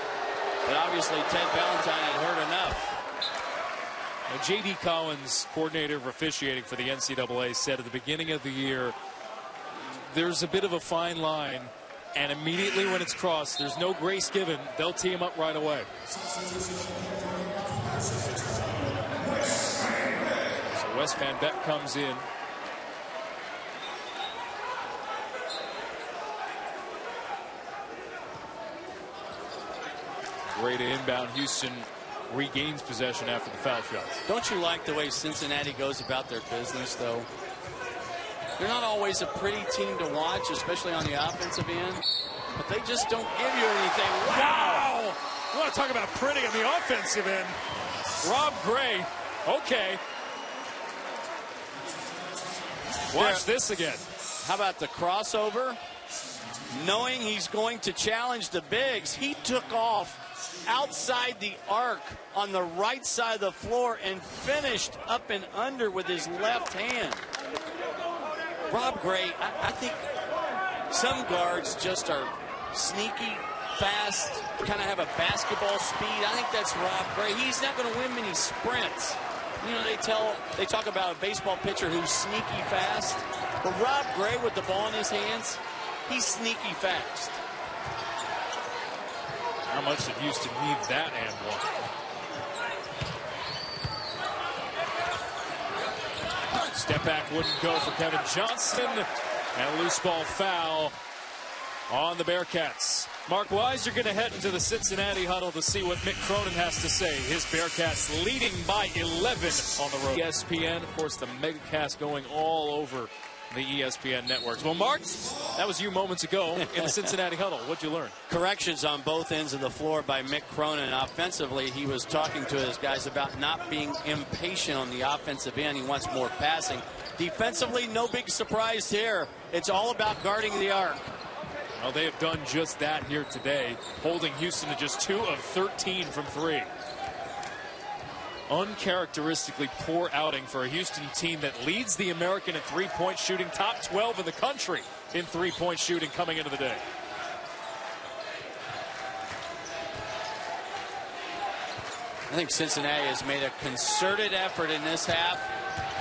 But obviously Ted Valentine had heard enough. J.D. Collins, coordinator of officiating for the NCAA, said at the beginning of the year, there's a bit of a fine line, and immediately when it's crossed, there's no grace given. They'll tee him up right away. So Wes Van Beck comes in. Great inbound. Houston regains possession after the foul shots. Don't you like the way Cincinnati goes about their business, though? They're not always a pretty team to watch, especially on the offensive end, but they just don't give you anything. Wow! You want to talk about pretty on the offensive end? Rob Gray. Okay. Watch this again. How about the crossover? Knowing he's going to challenge the bigs, he took off outside the arc on the right side of the floor and finished up and under with his left hand. Rob Gray, I think some guards just are sneaky, fast, kind of have a basketball speed. I think that's Rob Gray. He's not going to win many sprints. You know, they talk about a baseball pitcher who's sneaky fast. But Rob Gray with the ball in his hands, he's sneaky fast. How much did Houston need that and one? Step back wouldn't go for Kevin Johnson. And a loose ball foul on the Bearcats. Mark Weiser going to head into the Cincinnati huddle to see what Mick Cronin has to say. His Bearcats leading by 11 on the road. ESPN, of course, the megacast going all over the ESPN networks. Well, Mark, that was you moments ago in the Cincinnati huddle. What'd you learn? Corrections on both ends of the floor by Mick Cronin. Offensively, he was talking to his guys about not being impatient on the offensive end. He wants more passing. Defensively, no big surprise here. It's all about guarding the arc. Well, they have done just that here today, holding Houston to just 2 of 13 from 3. Uncharacteristically poor outing for a Houston team that leads the American in three-point shooting, top 12 in the country in three-point shooting coming into the day. I think Cincinnati has made a concerted effort in this half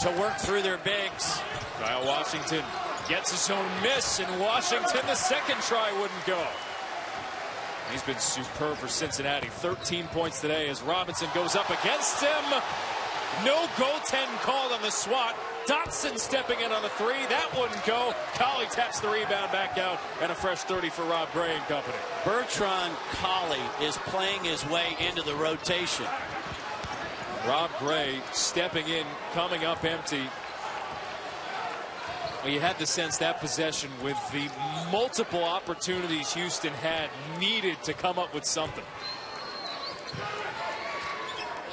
to work through their bigs. Kyle Washington gets his own miss, and Washington, the second try wouldn't go. He's been superb for Cincinnati. 13 points today as Robinson goes up against him. No goaltend called on the swat. Dotson stepping in on the 3. That wouldn't go. Colley taps the rebound back out, and a fresh 30 for Rob Gray and company. Bertrand Colley is playing his way into the rotation. Rob Gray stepping in, coming up empty. Well, you had the sense that possession, with the multiple opportunities Houston had, needed to come up with something.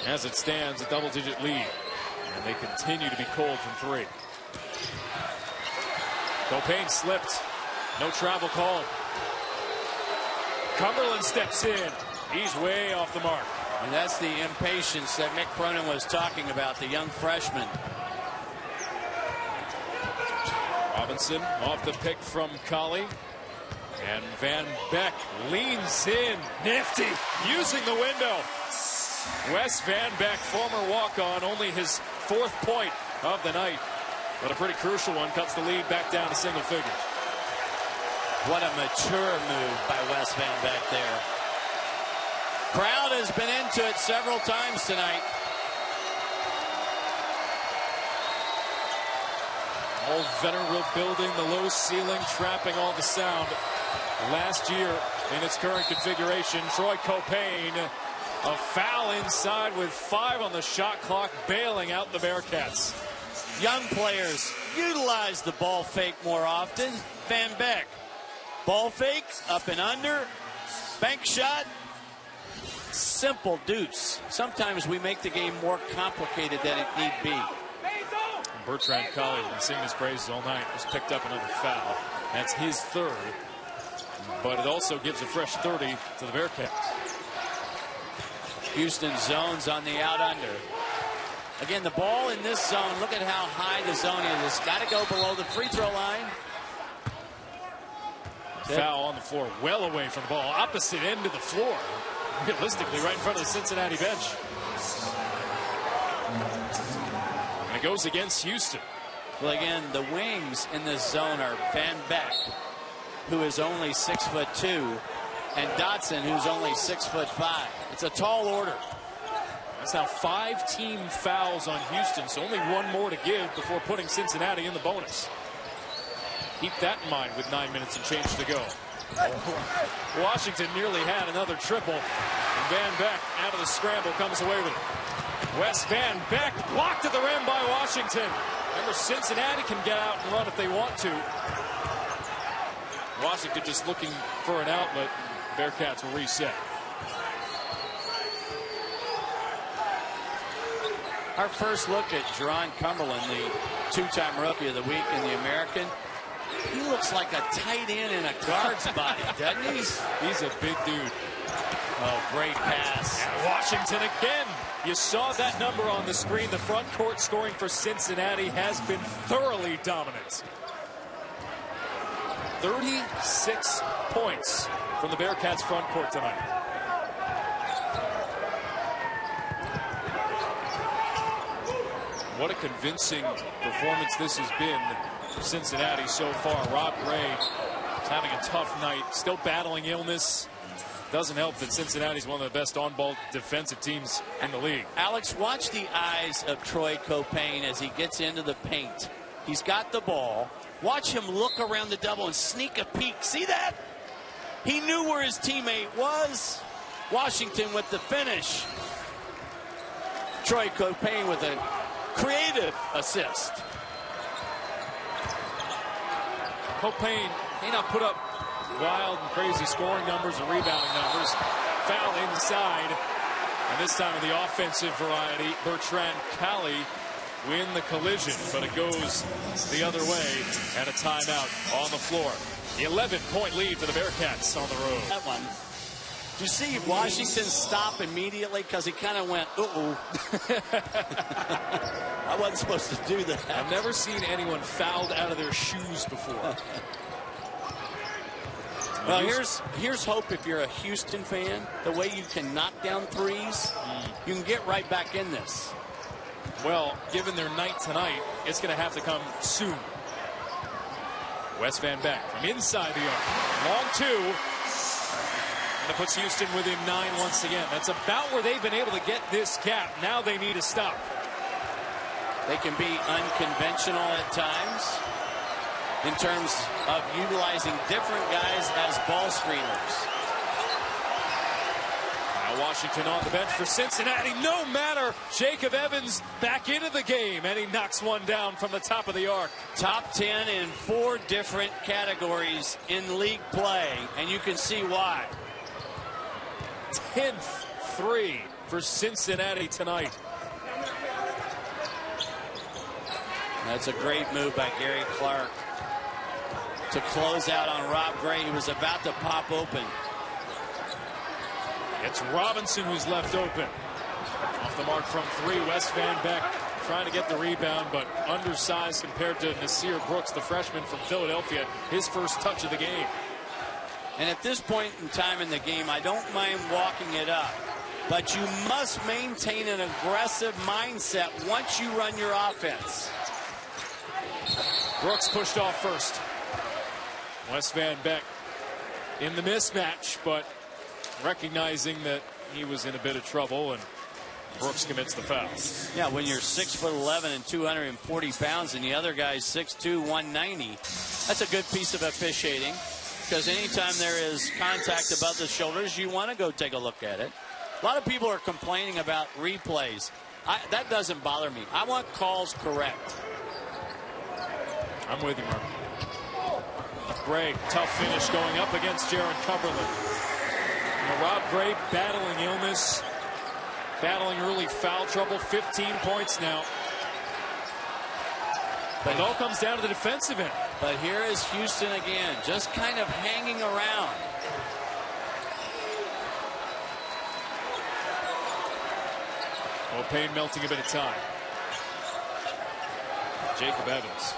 As it stands, a double-digit lead, and they continue to be cold from three. Copain slipped. No travel called. Cumberland steps in. He's way off the mark. And that's the impatience that Mick Cronin was talking about, the young freshman. Robinson off the pick from Colley. And Van Beck leans in. Nifty, using the window. Wes Van Beck, former walk-on, only his 4th point of the night. But a pretty crucial one, cuts the lead back down to single figures. What a mature move by Wes Van Beck there. Crowd has been into it several times tonight. Old Venerable building, the low ceiling, trapping all the sound. Last year in its current configuration, Troy Copain, a foul inside with 5 on the shot clock, bailing out the Bearcats. Young players utilize the ball fake more often. Van Beck, ball fake, up and under, bank shot, simple deuce. Sometimes we make the game more complicated than it need be. Bertrand Colley, been singing his praises all night, just picked up another foul. That's his 3rd, but it also gives a fresh 30 to the Bearcats. Houston zones on the out under. Again, the ball in this zone, look at how high the zone is. It's got to go below the free throw line. Foul on the floor, well away from the ball, opposite end of the floor. Realistically, right in front of the Cincinnati bench. And it goes against Houston. Well, again, the wings in this zone are Van Beck, who is only 6'2", and Dotson, who's only 6'5". It's a tall order. That's now 5 team fouls on Houston, so only 1 more to give before putting Cincinnati in the bonus. Keep that in mind with 9 minutes and change to go. Washington nearly had another triple. And Van Beck out of the scramble comes away with it. Wes Van Beck blocked at the rim by Washington. Remember, Cincinnati can get out and run if they want to. Washington just looking for an outlet. Bearcats will reset. Our first look at Jerron Cumberland, the 2-time Rookie of the Week in the American. He looks like a tight end in a guard's body, doesn't he? He's a big dude. Oh, great pass. And Washington again. You saw that number on the screen. The front court scoring for Cincinnati has been thoroughly dominant. 36 points from the Bearcats front court tonight. What a convincing performance this has been for Cincinnati so far. Rob Gray is having a tough night, still battling illness. Doesn't help that Cincinnati's one of the best on-ball defensive teams in the league. Alex, watch the eyes of Troy Copain as he gets into the paint. He's got the ball. Watch him look around the double and sneak a peek. See that? He knew where his teammate was. Washington with the finish. Troy Copain with a creative assist. Copain may not put up wild and crazy scoring numbers or rebounding numbers. Foul inside. And this time of the offensive variety, Bertrand Colley win the collision, but it goes the other way, and a timeout on the floor. The 11-point lead for the Bearcats on the road. That one. Did you see Washington stop immediately? Because he kind of went, uh-oh. I wasn't supposed to do that. I've never seen anyone fouled out of their shoes before. Well, here's hope if you're a Houston fan. The way you can knock down threes, you can get right back in this. Well, given their night tonight, it's going to have to come soon. Wes Van Beck from inside the arc. Long 2. And it puts Houston within 9 once again. That's about where they've been able to get this gap. Now they need a stop. They can be unconventional at times in terms of utilizing different guys as ball screeners. Now Kyle Washington on the bench for Cincinnati. No matter. Jacob Evans back into the game, and he knocks one down from the top of the arc. Top 10 in 4 different categories in league play, and you can see why. 10th three for Cincinnati tonight. That's a great move by Gary Clark to close out on Rob Gray. He was about to pop open. It's Robinson who's left open. Off the mark from 3. Wes Van Beek trying to get the rebound, but undersized compared to Nasir Brooks, the freshman from Philadelphia. His first touch of the game. And at this point in time in the game, I don't mind walking it up. But you must maintain an aggressive mindset once you run your offense. Brooks pushed off first. Wes Van Beek in the mismatch, but recognizing that he was in a bit of trouble, and Brooks commits the foul. Yeah, when you're 6'11" and 240 pounds, and the other guy's 6'2", 190, that's a good piece of officiating, because anytime there is contact above the shoulders, you want to go take a look at it. A lot of people are complaining about replays. That doesn't bother me. I want calls correct. I'm with you, Mark. Gray, tough finish going up against Jaron Cumberland. Rob Gray battling illness, battling early foul trouble, 15 points now. But it all comes down to the defensive end. But here is Houston again, just kind of hanging around. O'Payne melting a bit of time. Jacob Evans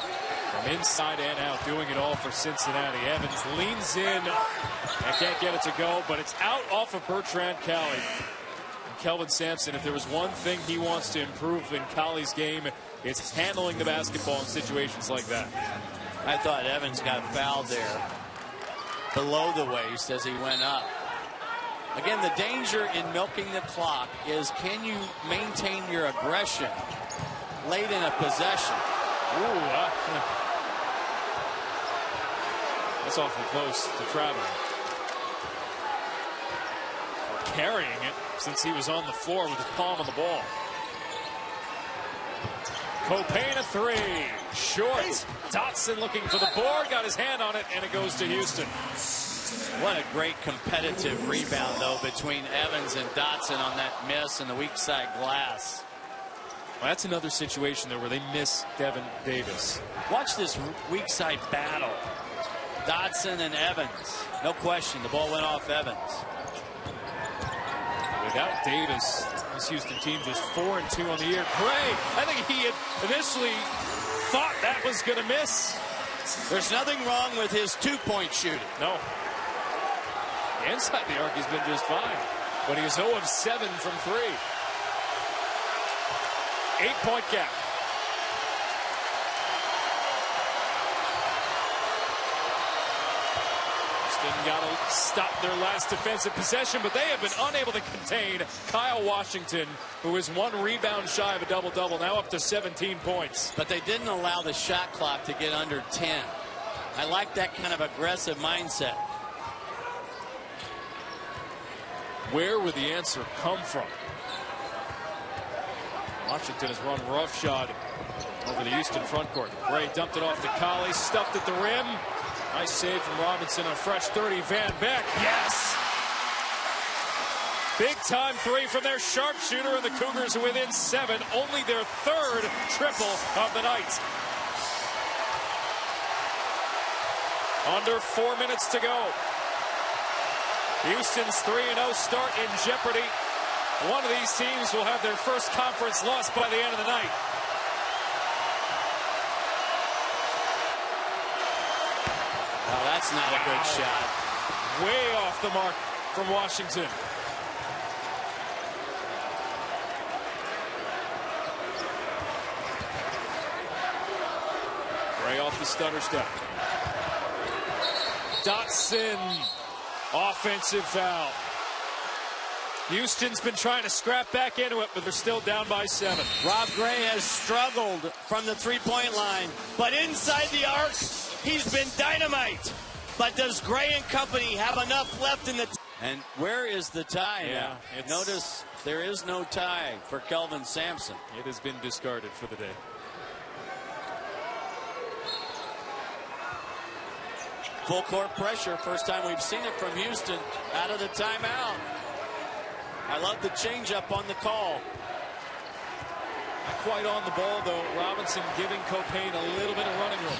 from inside and out, doing it all for Cincinnati. Evans leans in and can't get it to go, but it's out off of Bertrand Cali. And Kelvin Sampson, if there was one thing he wants to improve in Cali's game, it's handling the basketball in situations like that. I thought Evans got fouled there below the waist as he went up. Again, the danger in milking the clock is, can you maintain your aggression late in a possession? Ooh, that's awfully close to traveling. Or carrying it, since he was on the floor with his palm on the ball. O'Payne a 3. Short. Dotson looking for the board, got his hand on it, and it goes to Houston. What a great competitive rebound, though, between Evans and Dotson on that miss and the weak side glass. Well, that's another situation there where they miss Devin Davis. Watch this weak side battle. Dotson and Evans. No question, the ball went off Evans. Without Davis, this Houston team just 4-2 on the year. Gray, I think he had initially thought that was going to miss. There's nothing wrong with his two-point shooting. No. Inside the arc, he's been just fine. But he was 0 of 7 from 3. 8-point gap. Houston got to stop their last defensive possession, but they have been unable to contain Kyle Washington, who is 1 rebound shy of a double-double, now up to 17 points. But they didn't allow the shot clock to get under 10. I like that kind of aggressive mindset. Where would the answer come from? Washington has run roughshod over the Houston front court. Gray dumped it off to Colley, stuffed at the rim. Nice save from Robinson, a fresh 30. Van Beek, yes! Big time 3 from their sharpshooter, and the Cougars are within 7. Only their 3rd triple of the night. Under 4 minutes to go. Houston's 3-0 start in jeopardy. One of these teams will have their first conference loss by the end of the night. Oh, that's not a good shot. Way off the mark from Washington. Gray off the stutter step. Dotson. Offensive foul. Houston's been trying to scrap back into it, but they're still down by 7. Rob Gray has struggled from the three-point line, but inside the arc, he's been dynamite. But does Gray and company have enough left in the And where is the tie Yeah, now? Notice there is no tie for Kelvin Sampson. It has been discarded for the day. Full court pressure. First time we've seen it from Houston out of the timeout. I love the changeup on the call. Not quite on the ball, though. Robinson giving Copain a little bit of running room.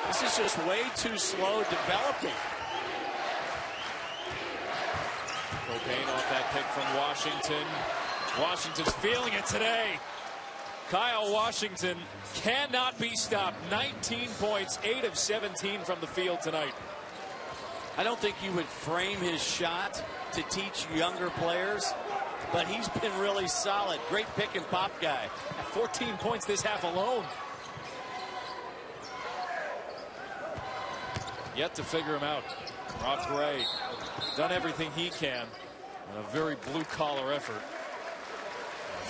This is just way too slow developing. Copain off that pick from Washington. Washington's feeling it today. Kyle Washington cannot be stopped. 19 points, 8 of 17 from the field tonight. I don't think you would frame his shot to teach younger players, but he's been really solid. Great pick and pop guy. 14 points this half alone. Yet to figure him out. Rob Gray done everything he can in a very blue-collar effort.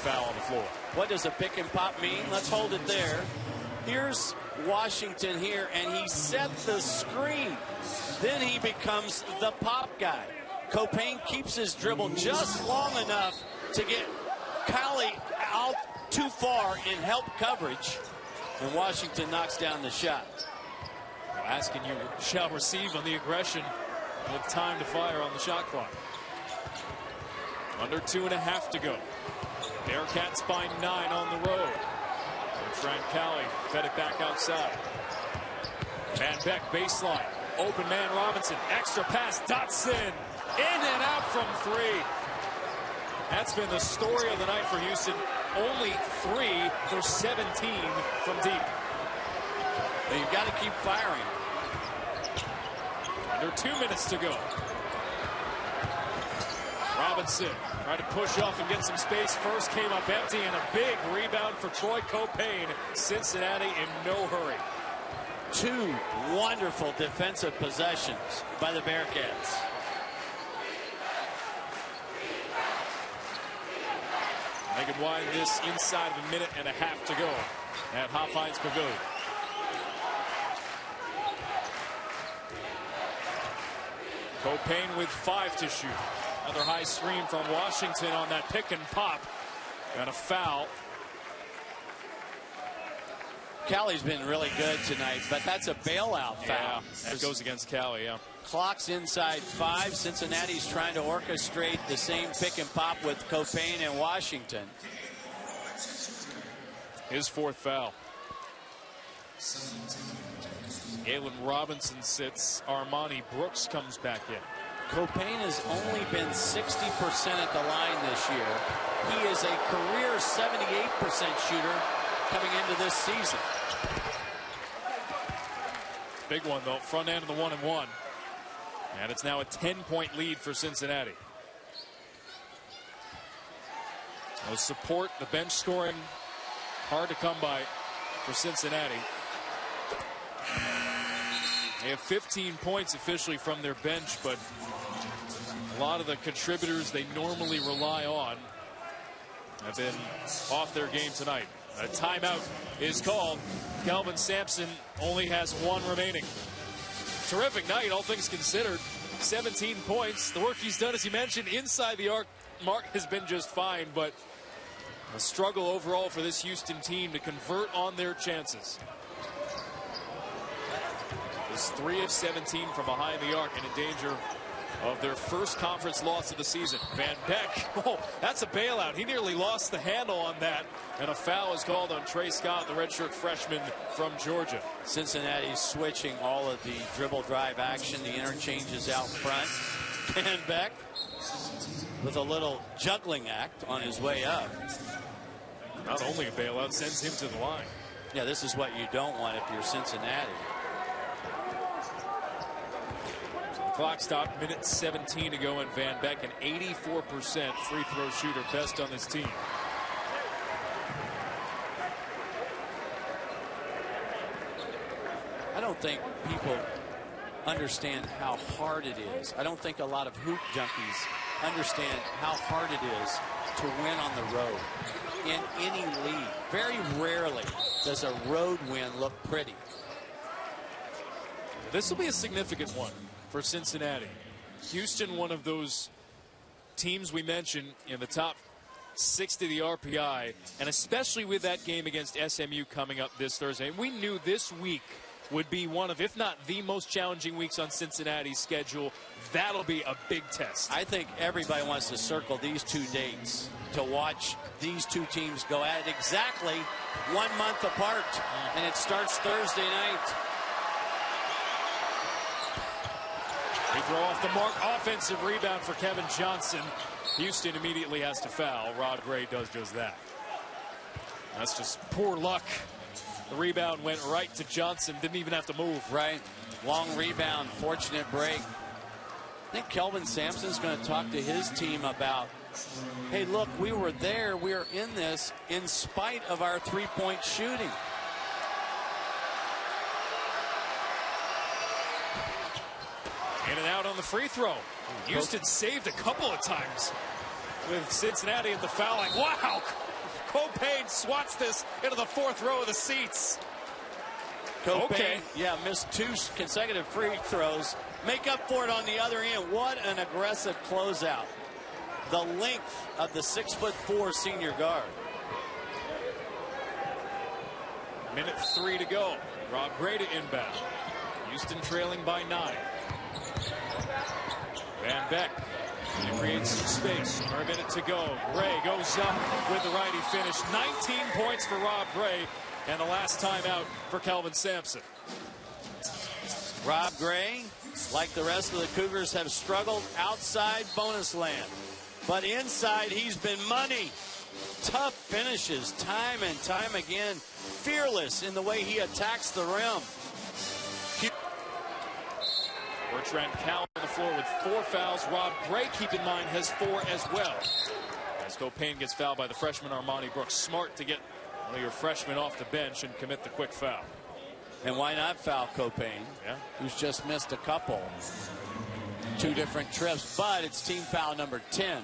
Foul on the floor. What does a pick and pop mean? Let's hold it there. Here's Washington here, and he set the screen. Then he becomes the pop guy. Copain keeps his dribble just long enough to get Cali out too far in help coverage, and Washington knocks down the shot. Asking you shall receive on the aggression with time to fire on the shot clock. Under 2.5 to go. Bearcats by 9 on the road. Bertrand Cali fed it back outside. Van Beck baseline. Open man Robinson. Extra pass. Dotson. In and out from 3. That's been the story of the night for Houston. Only 3 for 17 from deep. But you've got to keep firing. Under 2 minutes to go. Robinson tried to push off and get some space. First came up empty, and a big rebound for Troy Copain. Cincinnati in no hurry. 2 wonderful defensive possessions by the Bearcats. They could wind this inside of 1.5 to go at Hofheinz Pavilion. Copain with 5 to shoot. Another high screen from Washington on that pick and pop. And a foul. Cali's been really good tonight, but that's a bailout foul. Yeah, that goes against Cali, yeah. Clock's inside 5. Cincinnati's trying to orchestrate the same pick and pop with Copain and Washington. His 4th foul. Galen Robinson sits. Armani Brooks comes back in. Copain has only been 60% at the line this year. He is a career 78% shooter coming into this season. Big one, though. Front end of the 1-and-1. And it's now a 10-point lead for Cincinnati. The support, the bench scoring, hard to come by for Cincinnati. They have 15 points officially from their bench, but a lot of the contributors they normally rely on have been off their game tonight. A timeout is called. Kelvin Sampson only has 1 remaining. Terrific night, all things considered. 17 points. The work he's done, as you mentioned, inside the arc mark has been just fine, but a struggle overall for this Houston team to convert on their chances. Is 3 of 17 from behind the arc and in danger of their first conference loss of the season. Van Beck, oh, that's a bailout. He nearly lost the handle on that, and a foul is called on Trey Scott, the redshirt freshman from Georgia. Cincinnati's switching all of the dribble drive action, the interchanges out front. Van Beck with a little juggling act on his way up. Not only a bailout, sends him to the line. Yeah, this is what you don't want if you're Cincinnati. Clock stopped, minute 17 to go, and Van Beck, an 84% free throw shooter, best on this team. I don't think people understand how hard it is. I don't think a lot of hoop junkies understand how hard it is to win on the road in any league. Very rarely does a road win look pretty. This will be a significant one for Cincinnati. Houston, one of those teams we mentioned in the top 60 the RPI, and especially with that game against SMU coming up this Thursday. We knew this week would be one of, if not the most challenging weeks on Cincinnati's schedule. That'll be a big test. I think everybody wants to circle these 2 dates to watch these 2 teams go at it exactly 1 month apart. And it starts Thursday night. Free throw off the mark. Offensive rebound for Kevin Johnson. Houston immediately has to foul. Rod Gray does just that. That's just poor luck. The rebound went right to Johnson. Didn't even have to move. Right. Long rebound. Fortunate break. I think Kelvin Sampson's going to talk to his team about, hey, look, we were there. We are in this in spite of our three-point shooting. In and out on the free throw. Houston saved a couple of times with Cincinnati at the foul line. Wow! Copain swats this into the 4th row of the seats. Copain, yeah, missed 2 consecutive free throws. Make up for it on the other end. What an aggressive closeout. The length of the 6'4" senior guard. Minute 3 to go. Rob Gray to inbound. Houston trailing by 9. Van Beck creates some space. A minute to go. Gray goes up with the righty finish. 19 points for Rob Gray, and the last timeout for Kelvin Sampson. Rob Gray, like the rest of the Cougars, have struggled outside bonus land. But inside, he's been money. Tough finishes time and time again. Fearless in the way he attacks the rim. Bertrand Cowan on the floor with 4 fouls. Rob Gray, keep in mind, has 4 as well. As Copain gets fouled by the freshman Armani Brooks. Smart to get one of your freshmen off the bench and commit the quick foul. And why not foul Copain, who's just missed a couple. 2 different trips, but it's team foul number 10.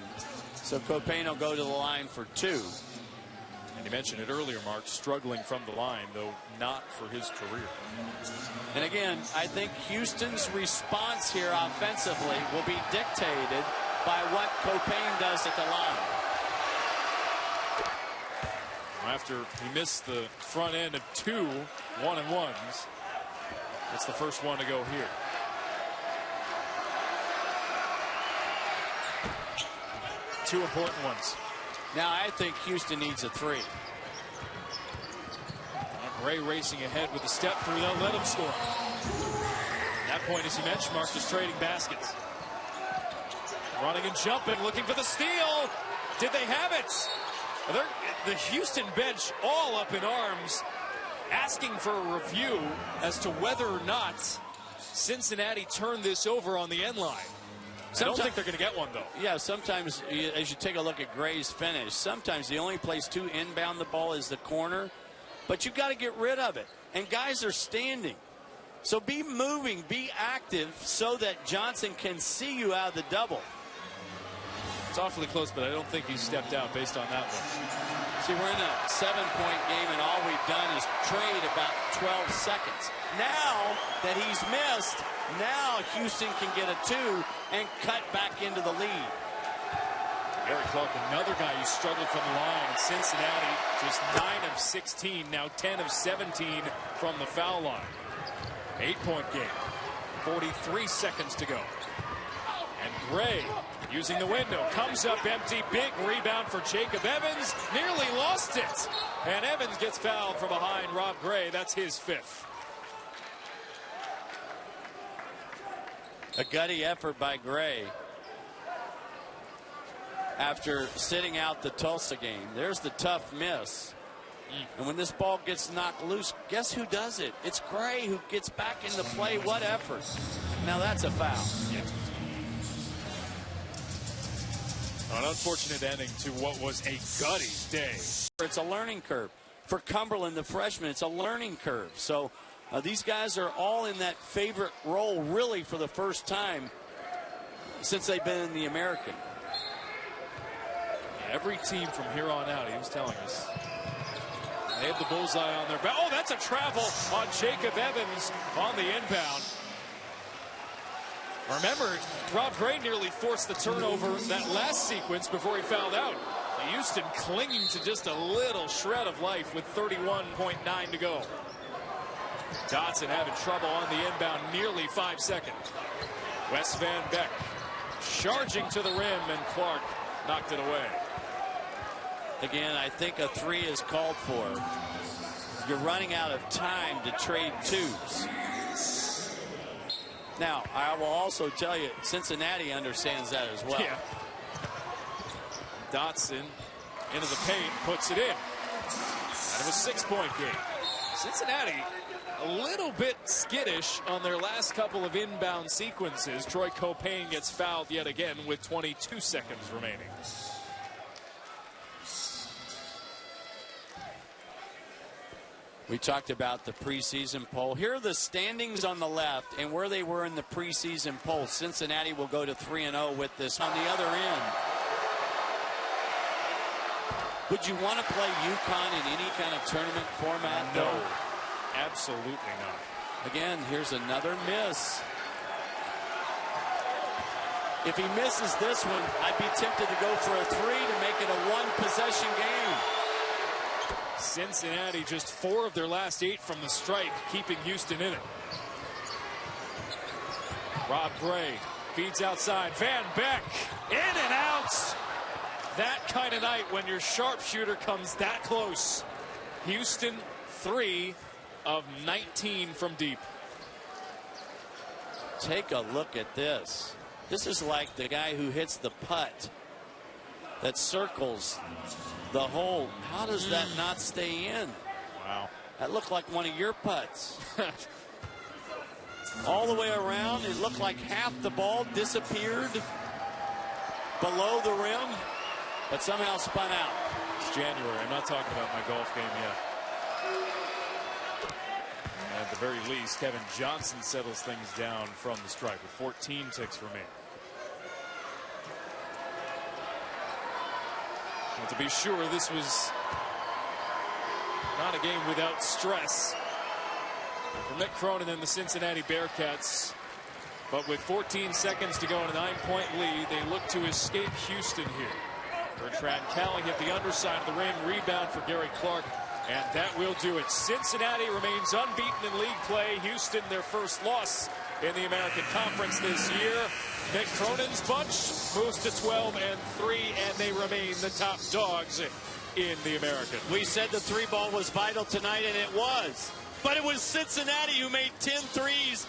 So Copain will go to the line for 2. And you mentioned it earlier, Mark, struggling from the line, though not for his career. And again, I think Houston's response here offensively will be dictated by what Copain does at the line. After he missed the front end of 2 1-and-1s, it's the first one to go here. Two important ones. Now I think Houston needs a 3. Gray racing ahead with the step through. They'll let him score. At that point, as you mentioned, Mark, just trading baskets. Running and jumping, looking for the steal. Did they have it? The Houston bench all up in arms, asking for a review as to whether or not Cincinnati turned this over on the end line. I don't think they're going to get one, though. Yeah, sometimes, as you take a look at Gray's finish, sometimes the only place to inbound the ball is the corner, but you've got to get rid of it. And guys are standing. So be moving, be active, so that Johnson can see you out of the double. It's awfully close, but I don't think he stepped out based on that one. See, we're in a 7-point game, and all we've done is trade about 12 seconds. Now that he's missed, now Houston can get a 2 and cut back into the lead. Gary Clark, another guy who struggled from the line. And Cincinnati just 9 of 16, now 10 of 17 from the foul line. 8-point game. 43 seconds to go. And Gray, using the window, comes up empty. Big rebound for Jacob Evans. Nearly lost it. And Evans gets fouled from behind Rob Gray. That's his 5th. A gutty effort by Gray after sitting out the Tulsa game. There's the tough miss. And when this ball gets knocked loose, guess who does it? It's Gray who gets back into play. What effort. Now that's a foul. Yeah. An unfortunate ending to what was a gutty day. It's a learning curve. For Cumberland, the freshman, it's a learning curve. So these guys are all in that favorite role, really, for the first time since they've been in the American. Every team from here on out, he was telling us, they have the bullseye on their back. Oh, that's a travel on Jacob Evans on the inbound. Remember, Rob Gray nearly forced the turnover that last sequence before he fouled out. Houston clinging to just a little shred of life with 31.9 to go. Dotson having trouble on the inbound, nearly 5 seconds. Wes Van Beek charging to the rim, and Clark knocked it away. Again, I think a three is called for. You're running out of time to trade twos. Now, I will also tell you, Cincinnati understands that as well. Yeah. Dotson into the paint, puts it in. Out of a 6-point game. Cincinnati a little bit skittish on their last couple of inbound sequences. Troy Copain gets fouled yet again with 22 seconds remaining. We talked about the preseason poll. Here are the standings on the left and where they were in the preseason poll. Cincinnati will go to 3-0 with this. On the other end, would you want to play UConn in any kind of tournament format? No, absolutely not. Again, here's another miss. If he misses this one, I'd be tempted to go for a three to make it a one-possession game. Cincinnati just 4 of their last 8 from the stripe, keeping Houston in it. Rob Gray feeds outside. Van Beek in and out. That kind of night when your sharpshooter comes that close. Houston 3 of 19 from deep. Take a look at this. This is like the guy who hits the putt that circles the hole. How does that not stay in? Wow. That looked like one of your putts. All the way around, it looked like half the ball disappeared below the rim, but somehow spun out. It's January. I'm not talking about my golf game yet. At the very least, Kevin Johnson settles things down from the stripe with 14 ticks remaining. And to be sure, this was not a game without stress for Mick Cronin and the Cincinnati Bearcats. But with 14 seconds to go in a 9-point lead, they look to escape Houston here. Bertrand Callie hit the underside of the rim, rebound for Gary Clark, and that will do it. Cincinnati remains unbeaten in league play. Houston, their first loss in the American Conference this year. Mick Cronin's bunch moves to 12-3, and they remain the top dogs in the American. We said the three ball was vital tonight, and it was. But it was Cincinnati who made 10 threes